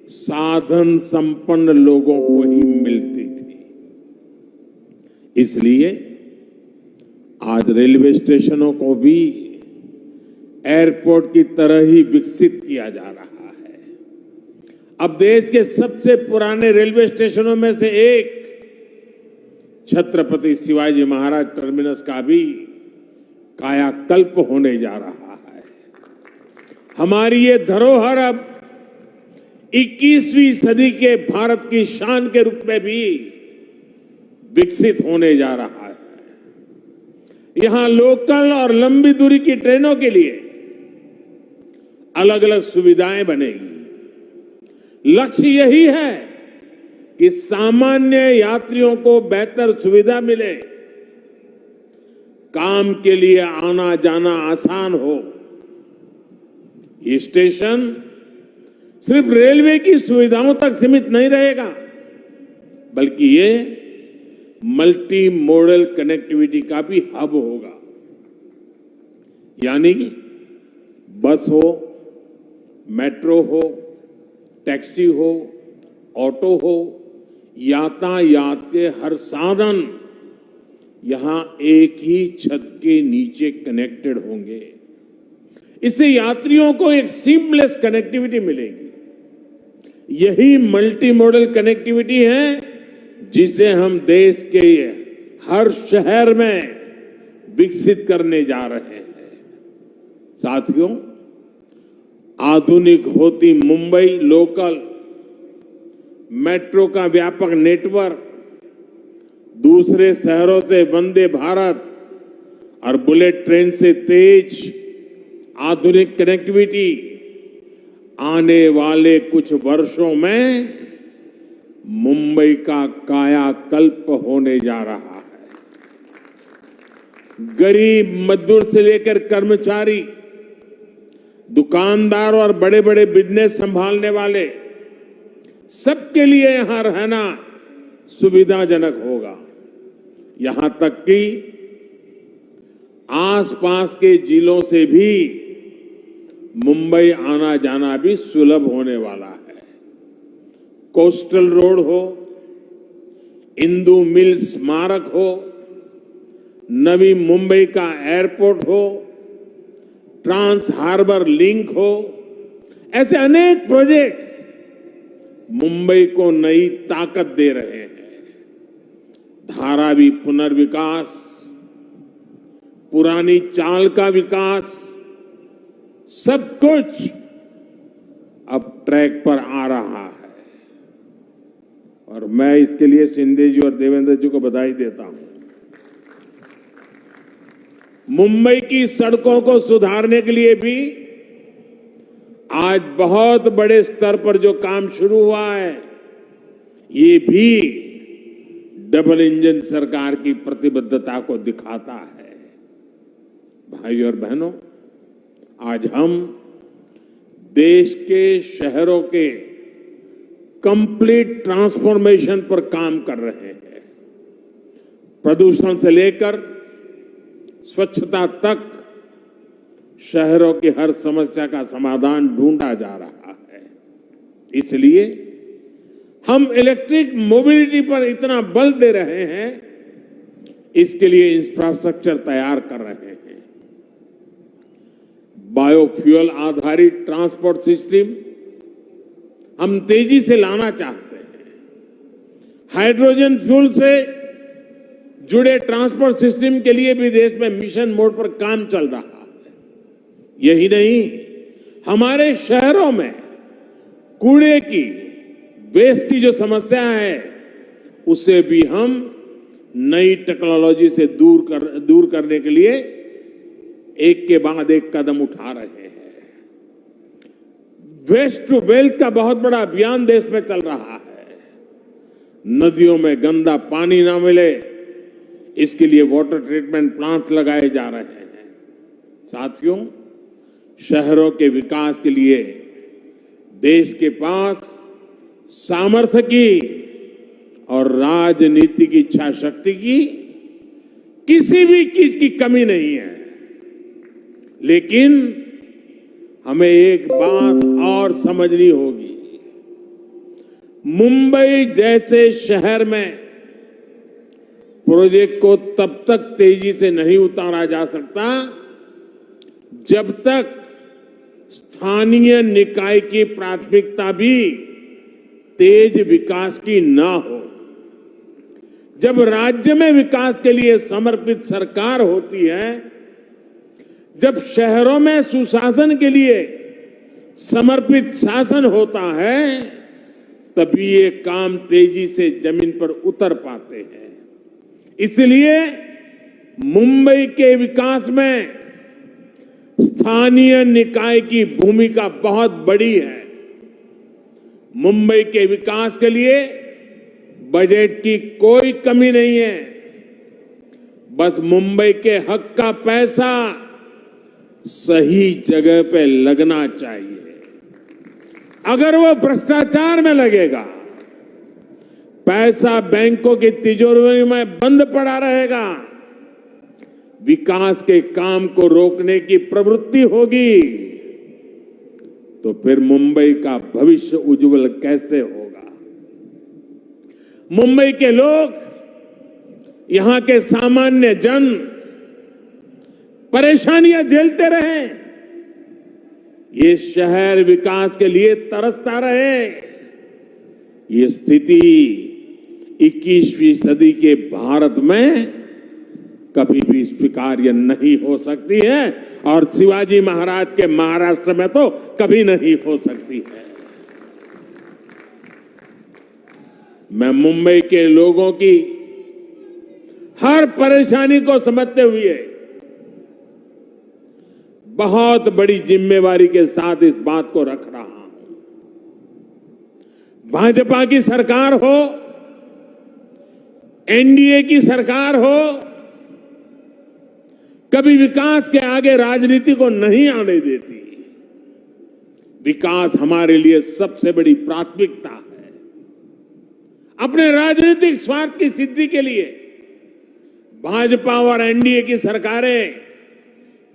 साधन संपन्न लोगों को ही मिलती थी। इसलिए आज रेलवे स्टेशनों को भी एयरपोर्ट की तरह ही विकसित किया जा रहा है। अब देश के सबसे पुराने रेलवे स्टेशनों में से एक छत्रपति शिवाजी महाराज टर्मिनस का भी कायाकल्प होने जा रहा है। हमारी ये धरोहर अब 21वीं सदी के भारत की शान के रूप में भी विकसित होने जा रहा है। यहां लोकल और लंबी दूरी की ट्रेनों के लिए अलग अलग सुविधाएं बनेगी। लक्ष्य यही है कि सामान्य यात्रियों को बेहतर सुविधा मिले, काम के लिए आना जाना आसान हो। ये स्टेशन सिर्फ रेलवे की सुविधाओं तक सीमित नहीं रहेगा, बल्कि ये मल्टी मॉडल कनेक्टिविटी का भी हब होगा। यानी बस हो, मेट्रो हो, टैक्सी हो, ऑटो हो, यातायात के हर साधन यहां एक ही छत के नीचे कनेक्टेड होंगे। इससे यात्रियों को एक सीमलेस कनेक्टिविटी मिलेगी। यही मल्टी मॉडल कनेक्टिविटी है जिसे हम देश के हर शहर में विकसित करने जा रहे हैं। साथियों, आधुनिक होती मुंबई लोकल मेट्रो का व्यापक नेटवर्क दूसरे शहरों से वंदे भारत और बुलेट ट्रेन से तेज आधुनिक कनेक्टिविटी आने वाले कुछ वर्षों में मुंबई का कायाकल्प होने जा रहा है। गरीब मजदूर से लेकर कर्मचारी, दुकानदार और बड़े बड़े बिजनेस संभालने वाले सबके लिए यहां रहना सुविधाजनक होगा। यहां तक कि आसपास के जिलों से भी मुंबई आना जाना भी सुलभ होने वाला है। कोस्टल रोड हो, इंदू मिल स्मारक हो, नवी मुंबई का एयरपोर्ट हो, ट्रांस हार्बर लिंक हो, ऐसे अनेक प्रोजेक्ट्स मुंबई को नई ताकत दे रहे हैं। धारावी पुनर्विकास, पुरानी चाल का विकास, सब कुछ अब ट्रैक पर आ रहा है और मैं इसके लिए शिंदे जी और देवेंद्र जी को बधाई देता हूं। मुंबई की सड़कों को सुधारने के लिए भी आज बहुत बड़े स्तर पर जो काम शुरू हुआ है, ये भी डबल इंजन सरकार की प्रतिबद्धता को दिखाता है। भाई और बहनों, आज हम देश के शहरों के कंप्लीट ट्रांसफॉर्मेशन पर काम कर रहे हैं। प्रदूषण से लेकर स्वच्छता तक शहरों की हर समस्या का समाधान ढूंढा जा रहा है। इसलिए हम इलेक्ट्रिक मोबिलिटी पर इतना बल दे रहे हैं, इसके लिए इंफ्रास्ट्रक्चर तैयार कर रहे हैं। बायोफ्यूल आधारित ट्रांसपोर्ट सिस्टम हम तेजी से लाना चाहते हैं। हाइड्रोजन फ्यूल से जुड़े ट्रांसपोर्ट सिस्टम के लिए भी देश में मिशन मोड पर काम चल रहा है। यही नहीं, हमारे शहरों में कूड़े की, वेस्ट की जो समस्या है, उसे भी हम नई टेक्नोलॉजी से दूर करने के लिए एक के बाद एक कदम उठा रहे हैं। वेस्ट टू वेल्थ का बहुत बड़ा अभियान देश में चल रहा है। नदियों में गंदा पानी ना मिले, इसके लिए वाटर ट्रीटमेंट प्लांट लगाए जा रहे हैं। साथियों, शहरों के विकास के लिए देश के पास सामर्थ्य की और राजनीतिक इच्छा शक्ति की किसी भी चीज की कमी नहीं है। लेकिन हमें एक बात और समझनी होगी। मुंबई जैसे शहर में प्रोजेक्ट को तब तक तेजी से नहीं उतारा जा सकता जब तक स्थानीय निकाय की प्राथमिकता भी तेज विकास की ना हो। जब राज्य में विकास के लिए समर्पित सरकार होती है, जब शहरों में सुशासन के लिए समर्पित शासन होता है, तभी ये काम तेजी से जमीन पर उतर पाते हैं। इसलिए मुंबई के विकास में स्थानीय निकाय की भूमिका बहुत बड़ी है। मुंबई के विकास के लिए बजट की कोई कमी नहीं है। बस मुंबई के हक का पैसा सही जगह पे लगना चाहिए। अगर वो भ्रष्टाचार में लगेगा, पैसा बैंकों की तिजोरी में बंद पड़ा रहेगा, विकास के काम को रोकने की प्रवृत्ति होगी, तो फिर मुंबई का भविष्य उज्जवल कैसे होगा? मुंबई के लोग, यहां के सामान्य जन परेशानियां झेलते रहे, ये शहर विकास के लिए तरसता रहे। ये स्थिति 21वीं सदी के भारत में कभी भी स्वीकार्य नहीं हो सकती है और शिवाजी महाराज के महाराष्ट्र में तो कभी नहीं हो सकती है। मैं मुंबई के लोगों की हर परेशानी को समझते हुए बहुत बड़ी जिम्मेवारी के साथ इस बात को रख रहा हूं। भाजपा की सरकार हो, एनडीए की सरकार हो, कभी विकास के आगे राजनीति को नहीं आने देती। विकास हमारे लिए सबसे बड़ी प्राथमिकता है। अपने राजनीतिक स्वार्थ की सिद्धि के लिए भाजपा और एनडीए की सरकारें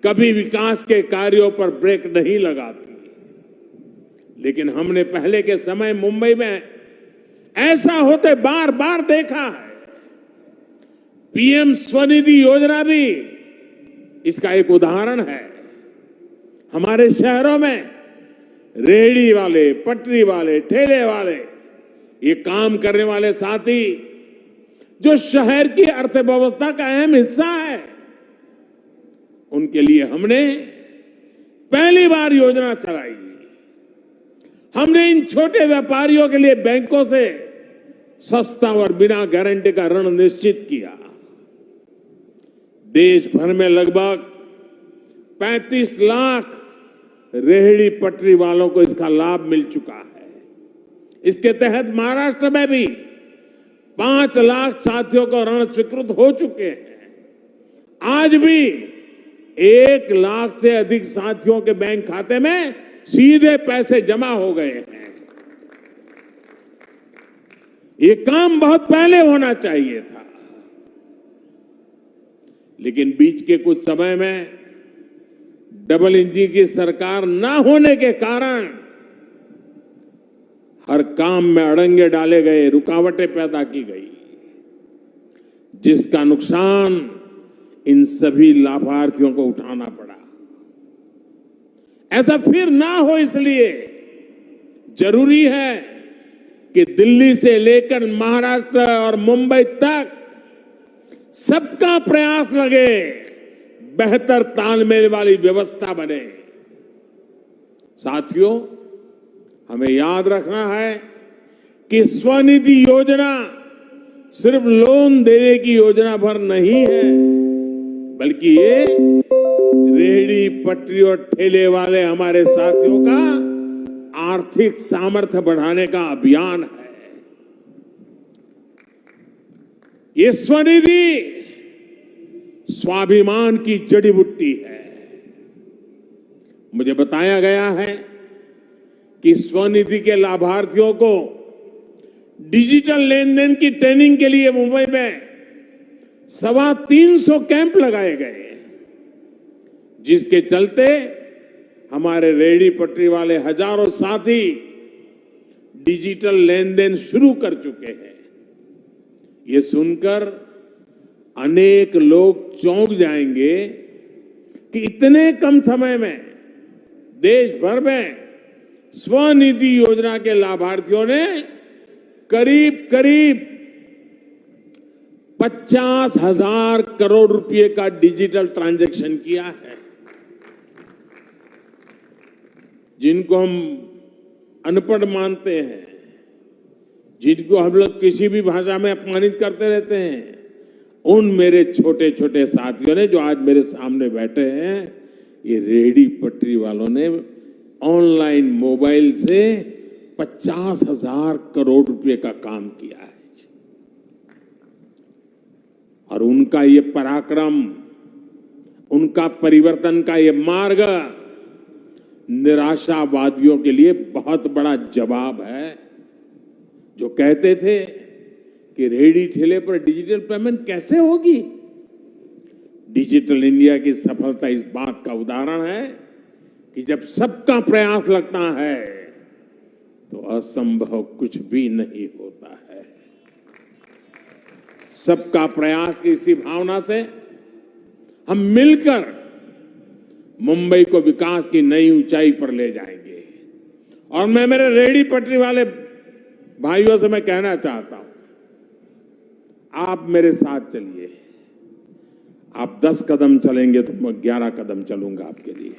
कभी विकास के कार्यों पर ब्रेक नहीं लगाती। लेकिन हमने पहले के समय मुंबई में ऐसा होते बार बार देखा है। पीएम स्वनिधि योजना भी इसका एक उदाहरण है। हमारे शहरों में रेहड़ी वाले, पटरी वाले, ठेले वाले, ये काम करने वाले साथी जो शहर की अर्थव्यवस्था का अहम हिस्सा है, उनके लिए हमने पहली बार योजना चलाई। हमने इन छोटे व्यापारियों के लिए बैंकों से सस्ता और बिना गारंटी का ऋण निश्चित किया। देश भर में लगभग 35 लाख रेहड़ी पटरी वालों को इसका लाभ मिल चुका है। इसके तहत महाराष्ट्र में भी 5 लाख साथियों को ऋण स्वीकृत हो चुके हैं। आज भी 1 लाख से अधिक साथियों के बैंक खाते में सीधे पैसे जमा हो गए हैं। ये काम बहुत पहले होना चाहिए था, लेकिन बीच के कुछ समय में डबल इंजन की सरकार ना होने के कारण हर काम में अड़ंगे डाले गए, रुकावटें पैदा की गई, जिसका नुकसान इन सभी लाभार्थियों को उठाना पड़ा। ऐसा फिर ना हो, इसलिए जरूरी है कि दिल्ली से लेकर महाराष्ट्र और मुंबई तक सबका प्रयास लगे, बेहतर तालमेल वाली व्यवस्था बने। साथियों, हमें याद रखना है कि स्वनिधि योजना सिर्फ लोन देने की योजना भर नहीं है, बल्कि ये रेहड़ी पटरी और ठेले वाले हमारे साथियों का आर्थिक सामर्थ्य बढ़ाने का अभियान है। ये स्वनिधि स्वाभिमान की जड़ी बूटी है। मुझे बताया गया है कि स्वनिधि के लाभार्थियों को डिजिटल लेन देन की ट्रेनिंग के लिए मुंबई में 325 कैंप लगाए गए, जिसके चलते हमारे रेहड़ी पटरी वाले हजारों साथी डिजिटल लेन देन शुरू कर चुके हैं। ये सुनकर अनेक लोग चौंक जाएंगे कि इतने कम समय में देश भर में स्वनिधि योजना के लाभार्थियों ने करीब 50,000 करोड़ रुपए का डिजिटल ट्रांजैक्शन किया है। जिनको हम अनपढ़ मानते हैं, जिनको हम लोग किसी भी भाषा में अपमानित करते रहते हैं, उन मेरे छोटे छोटे साथियों ने जो आज मेरे सामने बैठे हैं, ये रेहड़ी पटरी वालों ने ऑनलाइन मोबाइल से 50,000 करोड़ रुपए का काम किया है। और उनका ये पराक्रम, उनका परिवर्तन का ये मार्ग निराशावादियों के लिए बहुत बड़ा जवाब है, जो कहते थे कि रेहड़ी ठेले पर डिजिटल पेमेंट कैसे होगी। डिजिटल इंडिया की सफलता इस बात का उदाहरण है कि जब सबका प्रयास लगता है तो असंभव कुछ भी नहीं होता है। सबका प्रयास की इसी भावना से हम मिलकर मुंबई को विकास की नई ऊंचाई पर ले जाएंगे। और मैं मेरे रेहड़ी पटरी वाले भाइयों से मैं कहना चाहता हूं, आप मेरे साथ चलिए। आप 10 कदम चलेंगे तो मैं 11 कदम चलूंगा आपके लिए।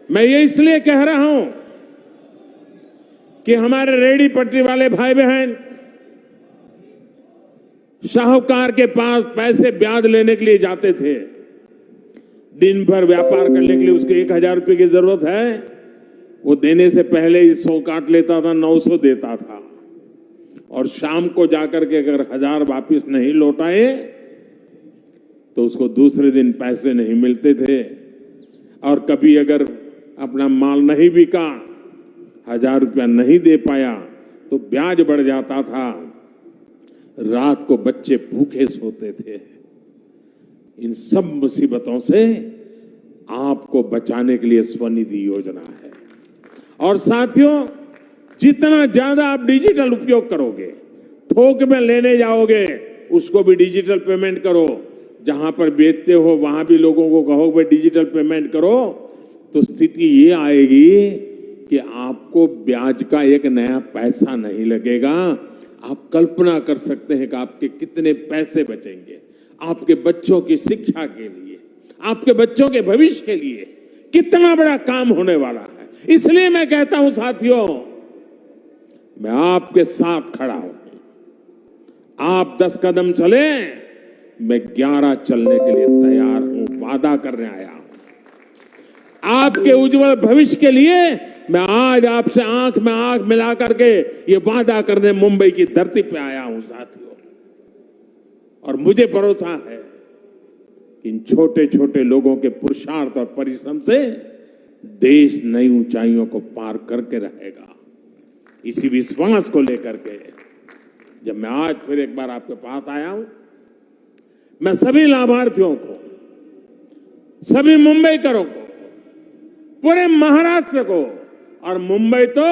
मैं ये इसलिए कह रहा हूं कि हमारे रेहड़ी पटरी वाले भाई बहन साहूकार के पास पैसे ब्याज लेने के लिए जाते थे। दिन भर व्यापार करने के लिए उसको 1,000 रुपए की जरूरत है, वो देने से पहले ही 100 काट लेता था, 900 देता था। और शाम को जाकर के अगर 1,000 वापिस नहीं लौटाए तो उसको दूसरे दिन पैसे नहीं मिलते थे। और कभी अगर अपना माल नहीं बिका, 1,000 रुपया नहीं दे पाया तो ब्याज बढ़ जाता था। रात को बच्चे भूखे सोते थे। इन सब मुसीबतों से आपको बचाने के लिए स्वनिधि योजना है। और साथियों, जितना ज्यादा आप डिजिटल उपयोग करोगे, थोक में लेने जाओगे, उसको भी डिजिटल पेमेंट करो। जहां पर बेचते हो वहां भी लोगों को कहो भाई डिजिटल पेमेंट करो, तो स्थिति ये आएगी कि आपको ब्याज का एक नया पैसा नहीं लगेगा। आप कल्पना कर सकते हैं कि आपके कितने पैसे बचेंगे। आपके बच्चों की शिक्षा के लिए, आपके बच्चों के भविष्य के लिए कितना बड़ा काम होने वाला है। इसलिए मैं कहता हूं साथियों, मैं आपके साथ खड़ा हूं। आप 10 कदम चले, मैं 11 चलने के लिए तैयार हूं। वादा करने आया हूं आपके उज्जवल भविष्य के लिए। मैं आज आपसे आंख में आंख मिला करके ये वादा करने मुंबई की धरती पे आया हूं साथियों। और मुझे भरोसा है कि इन छोटे छोटे लोगों के पुरुषार्थ और परिश्रम से देश नई ऊंचाइयों को पार करके रहेगा। इसी विश्वास को लेकर के जब मैं आज फिर एक बार आपके पास आया हूं, मैं सभी लाभार्थियों को, सभी मुंबईकरों को, पूरे महाराष्ट्र को, और मुंबई तो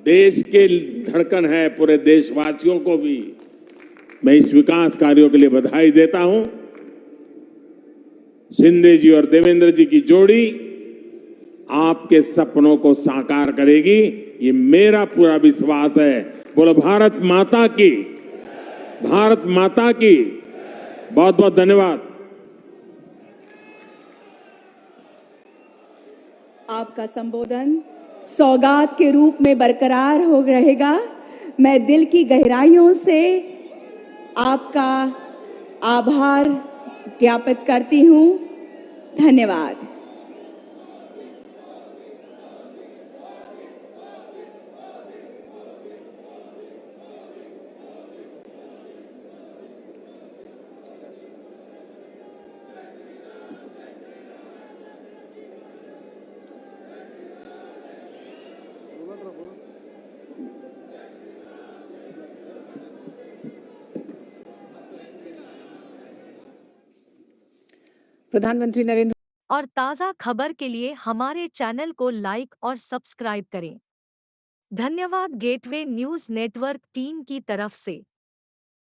देश के धड़कन है, पूरे देशवासियों को भी मैं इस विकास कार्यों के लिए बधाई देता हूं। शिंदे जी और देवेंद्र जी की जोड़ी आपके सपनों को साकार करेगी, ये मेरा पूरा विश्वास है। बोलो भारत माता की, भारत माता की। बहुत बहुत धन्यवाद। आपका संबोधन सौगात के रूप में बरकरार हो रहेगा। मैं दिल की गहराइयों से आपका आभार ज्ञापित करती हूँ। धन्यवाद। प्रधानमंत्री नरेंद्र और ताज़ा खबर के लिए हमारे चैनल को लाइक और सब्सक्राइब करें। धन्यवाद गेटवे न्यूज़ नेटवर्क टीम की तरफ से।